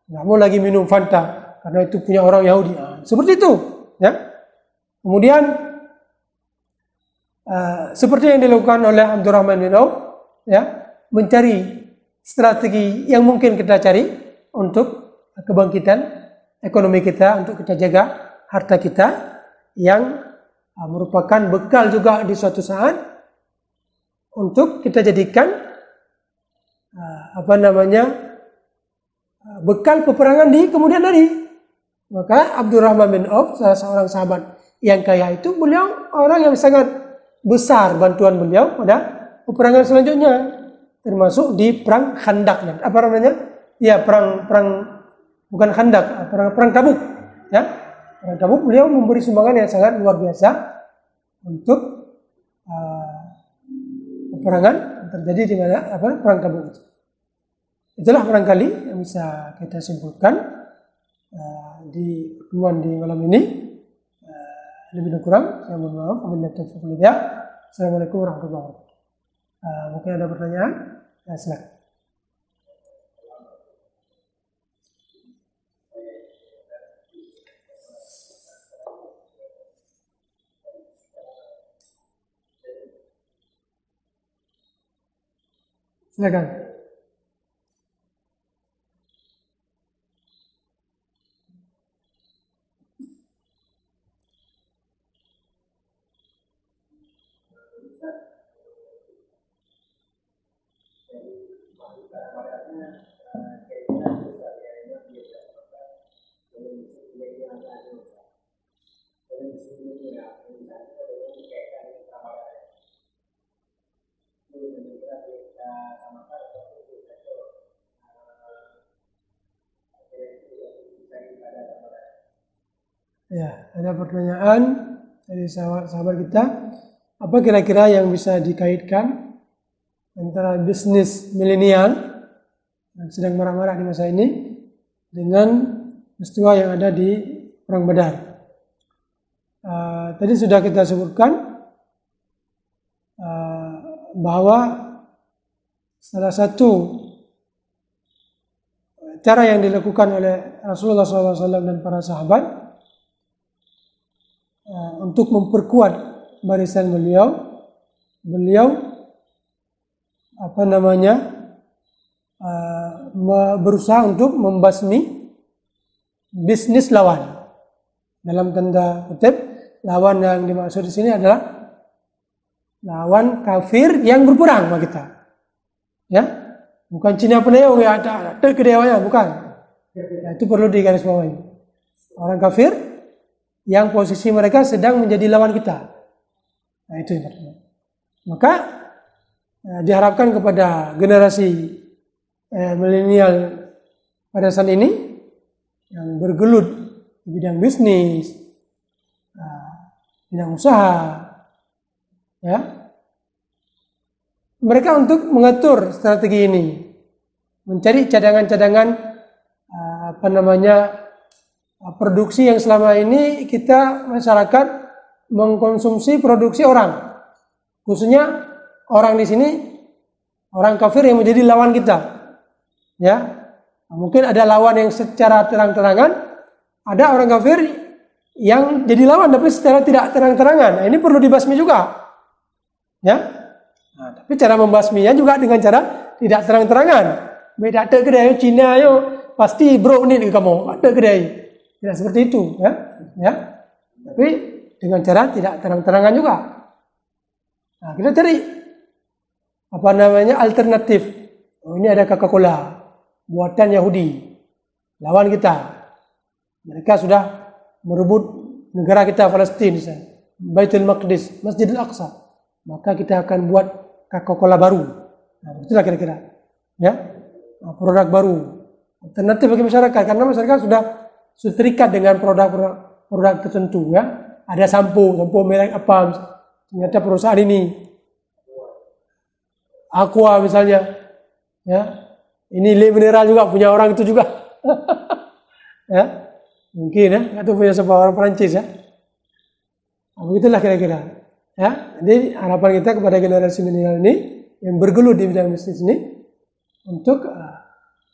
nggak mau lagi minum Fanta, karena itu punya orang Yahudi. Seperti itu, ya. Kemudian seperti yang dilakukan oleh Abdurrahman bin Auf, ya, mencari strategi yang mungkin kita cari untuk kebangkitan ekonomi kita, untuk kita jaga harta kita yang merupakan bekal juga di suatu saat untuk kita jadikan bekal peperangan di kemudian hari. Maka Abdurrahman bin Auf, salah seorang sahabat yang kaya itu, beliau orang yang sangat besar bantuan beliau pada peperangan selanjutnya, termasuk di perang Khandaq. Apa namanya? Ya, perang bukan Khandaq, perang Tabuk, ya. Perang Tabuk beliau memberi sumbangan yang sangat luar biasa untuk peperangan terjadi di mana perang Tabuk itu. Itulah barangkali yang bisa kita simpulkan di pertemuan di malam ini. Lebih dan kurang saya mohon maaf. Assalamualaikum warahmatullahi wabarakatuh. Mungkin ada pertanyaan? Silakan. Silakan. Ya, ada pertanyaan dari sahabat kita. Apa kira-kira yang bisa dikaitkan antara bisnis milenial yang sedang marak-marak di masa ini dengan peristiwa yang ada di Perang Badar? Tadi sudah kita sebutkan bahwa salah satu cara yang dilakukan oleh Rasulullah SAW dan para sahabat untuk memperkuat barisan beliau berusaha untuk membasmi bisnis lawan. Dalam tanda kutip, lawan yang dimaksud di sini adalah lawan kafir yang berperang sama kita. Ya, bukan Cina peneong ya, ada kedewaannya, bukan. Ya, itu perlu digarisbawahi. Orang kafir yang posisi mereka sedang menjadi lawan kita. Nah, itu yang pertama. Maka diharapkan kepada generasi milenial pada saat ini yang bergelut di bidang bisnis, bidang usaha, ya, mereka untuk mengatur strategi ini, mencari cadangan-cadangan produksi yang selama ini kita masyarakat mengkonsumsi produksi orang, khususnya orang di sini orang kafir yang menjadi lawan kita, ya. Mungkin ada lawan yang secara terang-terangan, ada orang kafir yang jadi lawan tapi secara tidak terang-terangan. Nah, ini perlu dibasmi juga, ya. Nah, tapi cara membasminya juga dengan cara tidak terang-terangan. Beda ada kedai Cina yo pasti bro ini kamu ada kedai. Tidak seperti itu, ya. Tapi dengan cara tidak terang-terangan juga. Nah, kita cari alternatif. Oh, ini ada Coca-Cola buatan Yahudi lawan kita. Mereka sudah merebut negara kita Palestina, Baitul Maqdis, Masjidil Aqsa, maka kita akan buat Coca-Cola baru. Nah, itulah kira-kira. Ya, produk baru, alternatif bagi masyarakat, karena masyarakat sudah terikat dengan produk tertentu. Ya, ada sampo merek apa, ternyata perusahaan ini, Aqua misalnya, ya, ini Le Mineral juga punya orang itu juga. Ya, mungkin ya, atau punya sebuah orang Perancis ya. Nah, begitulah kira-kira. Ya, jadi harapan kita kepada generasi milenial ini yang bergelut di bidang bisnis ini untuk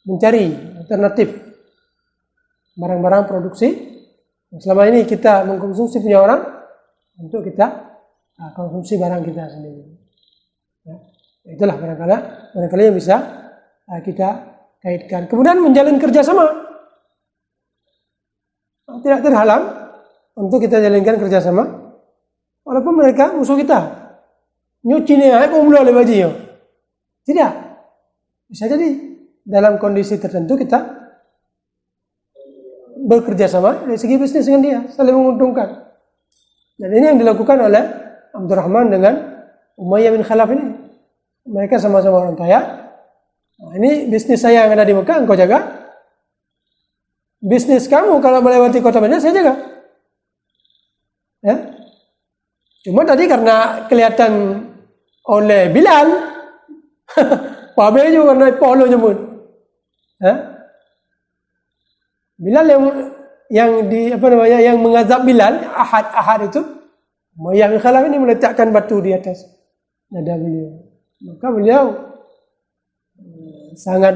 mencari alternatif barang-barang produksi yang selama ini kita mengkonsumsi punya orang, untuk kita konsumsi barang kita sendiri. Ya, itulah barangkali yang bisa kita kaitkan. Kemudian menjalin kerjasama. Tidak terhalang untuk kita jalankan kerjasama, walaupun mereka musuh kita. Nyuci nih, aku mulai oleh baju. Tidak, bisa jadi dalam kondisi tertentu kita bekerja sama dari segi bisnis dengan dia, saling menguntungkan. Dan ini yang dilakukan oleh Abdurrahman dengan Umayyah bin Khalaf ini. Mereka sama-sama orang kaya. Nah, ini bisnis saya yang ada di Mekah, engkau jaga. Bisnis kamu kalau melewati kota Madinah saya jaga. Ya. Cuma tadi karena kelihatan oleh Bilal, Pabe juga karena polo nyebut. Ya. Bilal yang mengazab Bilal, Ahad itu, Umayyah bin Khalaf ini meletakkan batu di atas dada beliau. Maka beliau sangat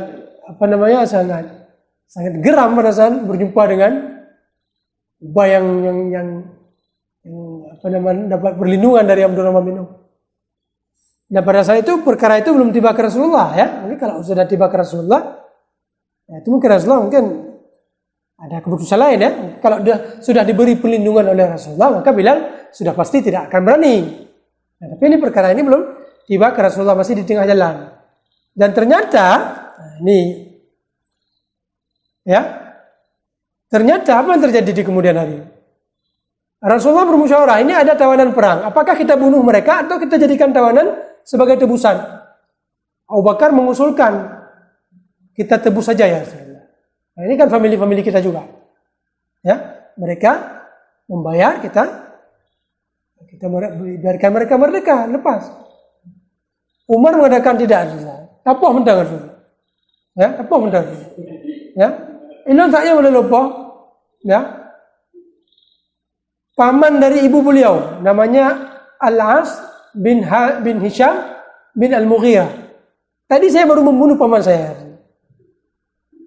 geram pada saat berjumpa dengan Ubay yang dapat perlindungan dari Abdurrahman bin Auf. Dan pada saat itu perkara itu belum tiba ke Rasulullah ya. Mungkin kalau sudah tiba ke Rasulullah, ya itu mungkin Rasulullah mungkin ada keputusan lain ya. Kalau sudah diberi perlindungan oleh Rasulullah, maka Bilal sudah pasti tidak akan berani. Nah, tapi ini perkara ini belum tiba ke Rasulullah, masih di tengah jalan. Dan ternyata ternyata apa yang terjadi di kemudian hari? Rasulullah bermusyawarah, ini ada tawanan perang. Apakah kita bunuh mereka atau kita jadikan tawanan sebagai tebusan? Abu Bakar mengusulkan kita tebus saja ya. Nah, ini kan family kita juga. Ya, mereka membayar kita biarkan mereka merdeka, lepas. Umar mengatakan tidak, apa mentang Rasulullah. Ya, apa mentang. Ya. Ini taknya boleh lupa. Ya. Paman dari ibu beliau namanya Al-As bin Hisham bin Al-Mughirah. Tadi saya baru membunuh paman saya.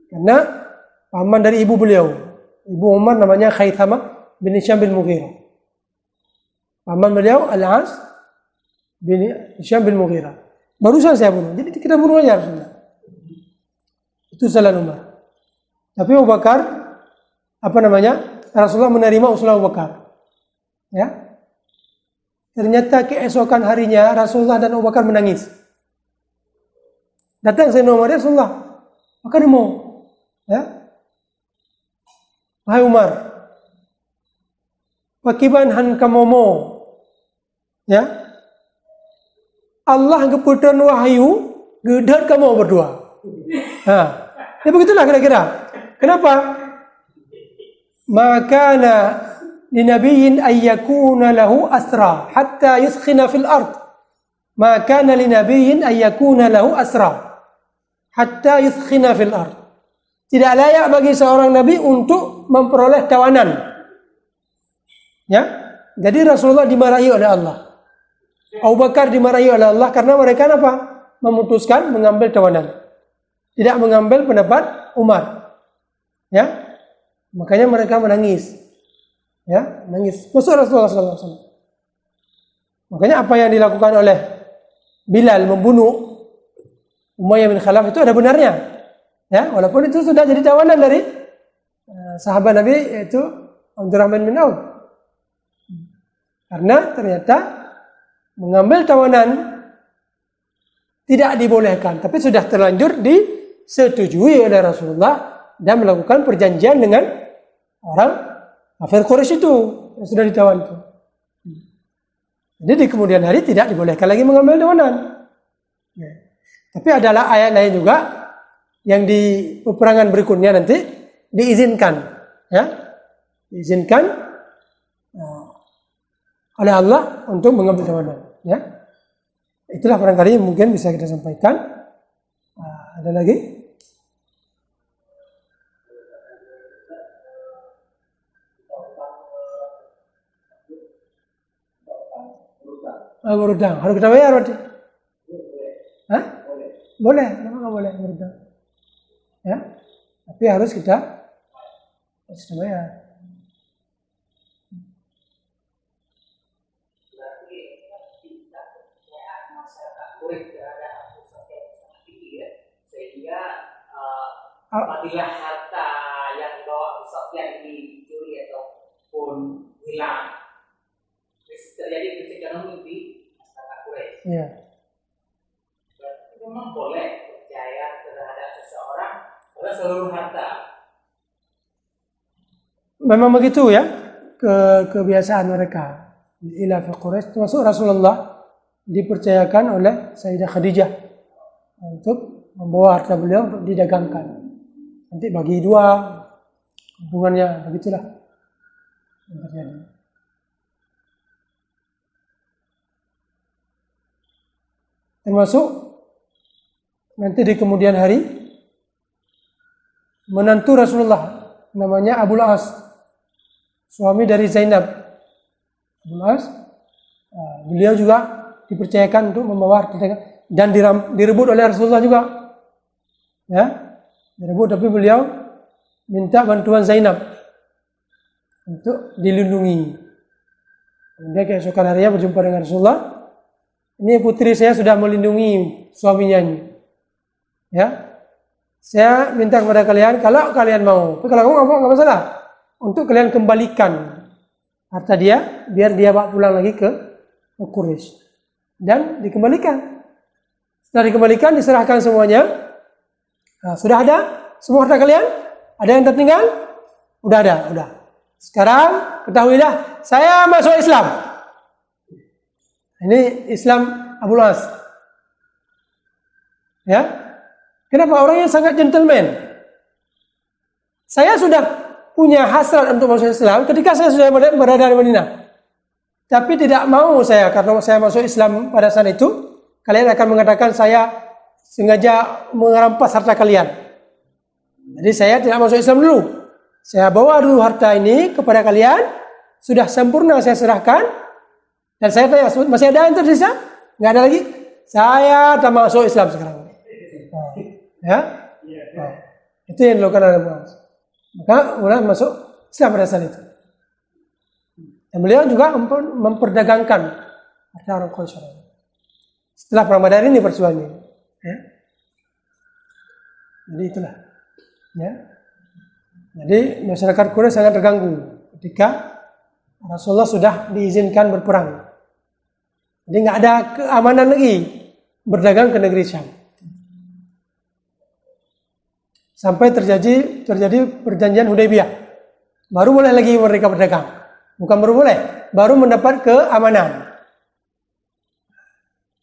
Karena paman dari ibu beliau, ibu Umar namanya Khaythamah bin Hisham bin Mughirah. Paman beliau Al-As bin Hisham bin Mughirah. Barusan saya bunuh. Jadi kita bunuh aja Rasulullah. Itu salah Umar. Tapi Abu Bakar, Rasulullah menerima usulan Abu Bakar. Ya. Ternyata keesokan harinya Rasulullah dan Abu Bakar menangis. Datang Sayyidina Umar, Rasulullah, maka dia mau, ya. Wahai Umar, pakiban han kamomo, ya. Allah keputusan wahyu, gedar kamu berdua. Nah, ya begitulah kira-kira. Kenapa? Makana linabiyyin ayyakuna lahu asra hatta yuskhina fil ard. Makana linabiyyin ayyakuna lahu asra hatta yuskhina fil ard. Tidak layak bagi seorang nabi untuk memperoleh tawanan. Ya, jadi Rasulullah dimarahi oleh Allah. Abu Bakar dimarahi oleh Allah karena mereka apa? Memutuskan mengambil tawanan. Tidak mengambil pendapat Umar. Ya. Makanya mereka menangis. Ya, menangis. Masuk Rasulullah SAW. Makanya apa yang dilakukan oleh Bilal membunuh Umayyah bin Khalaf itu ada benarnya. Ya, walaupun itu sudah jadi tawanan dari sahabat Nabi yaitu Abdurrahman bin Auf. Karena ternyata mengambil tawanan tidak dibolehkan, tapi sudah terlanjur disetujui oleh Rasulullah dan melakukan perjanjian dengan orang kafir Quraisy itu. yang sudah ditawan itu. Jadi di kemudian hari tidak dibolehkan lagi mengambil tawanan. Ya. Tapi adalah ayat lain juga yang di peperangan berikutnya nanti diizinkan, ya, diizinkan oleh Allah untuk mengambil tawanan. Ya, itulah barangkali mungkin bisa kita sampaikan. Ada lagi? Berhutang. Harus kita bayar berarti? Hah? Boleh. Kenapa nggak boleh berhutang? Ya, tapi harus kita bayar. Sehingga apabila harta yang dibawa Abu Sufyan dicuri ataupun hilang, terjadi krisis ekonomi di masyarakat Quraisy. Iya. Berarti memang boleh percaya terhadap seseorang pada seluruh harta. Memang begitu ya, kebiasaan mereka. Ila fi Quraisy, termasuk Rasulullah dipercayakan oleh Sayyidah Khadijah untuk membawa harta beliau untuk didagangkan. Nanti bagi dua, hubungannya begitulah yang terjadi. Termasuk nanti di kemudian hari menantu Rasulullah namanya Abul As, suami dari Zainab. Abul As, beliau juga dipercayakan untuk membawa harta dan direbut oleh Rasulullah juga. Ya, direbut, tapi beliau minta bantuan Zainab untuk dilindungi. Kemudian keesokan harinya berjumpa dengan Rasulullah. Ini putri saya sudah melindungi suaminya ini. Ya, saya minta kepada kalian, kalau kalian mau, kalau kamu nggak masalah, untuk kalian kembalikan harta dia, biar dia bawa pulang lagi ke Quraisy. Dan dikembalikan. Setelah dikembalikan, diserahkan semuanya. Nah, sudah ada semua harta kalian? Ada yang tertinggal? Udah ada, udah. Sekarang ketahuilah, saya masuk Islam. Ini Islam Abul As. Ya, kenapa? Orangnya sangat gentleman. Saya sudah punya hasrat untuk masuk Islam ketika saya sudah berada di Madinah. Tapi tidak mau saya, karena saya masuk Islam pada saat itu, kalian akan mengatakan saya sengaja merampas harta kalian. Jadi saya tidak masuk Islam dulu. Saya bawa dulu harta ini kepada kalian, sudah sempurna saya serahkan. Dan saya tanya, masih ada yang tersisa? Nggak ada lagi? Saya tak masuk Islam sekarang. Ya? Nah, itu yang dilakukan oleh Muaz. Maka mulai masuk Islam pada saat itu. Dan beliau juga memperdagangkan harta orang Quraisy. Setelah Perang Badar ini persoalannya. Ya? Jadi itulah. Ya? Jadi masyarakat Quraisy sangat terganggu ketika Rasulullah sudah diizinkan berperang. Jadi nggak ada keamanan lagi berdagang ke negeri Syam. Sampai terjadi perjanjian Hudaybiyah. Baru boleh lagi mereka berdagang. Bukan baru boleh, baru mendapat keamanan.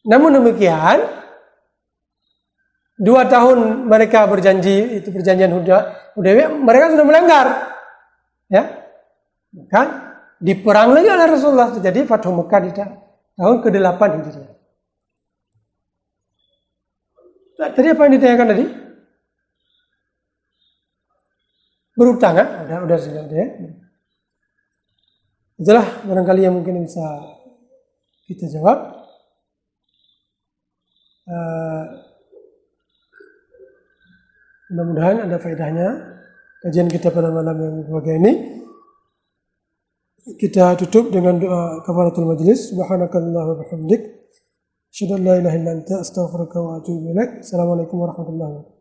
Namun demikian, 2 tahun mereka berjanji, itu perjanjian Hudaybiyah, mereka sudah melanggar. Ya, kan? Diperang lagi oleh Rasulullah. Jadi Fathu Mekah di tahun ke-8 Hijriah. Tadi apa yang ditanyakan tadi? Berutang, kan? Udah sudah ya. Itulah barangkali yang mungkin bisa kita jawab. Mudah-mudahan ada faedahnya kajian kita pada malam yang berbahagia ini. Kita tutup dengan doa kafaratul majlis. Subhanakallahumma wa bihamdik, asyhadu an la ilaha illa anta, astaghfiruka wa atubu ilaik. Assalamualaikum warahmatullahi wabarakatuh.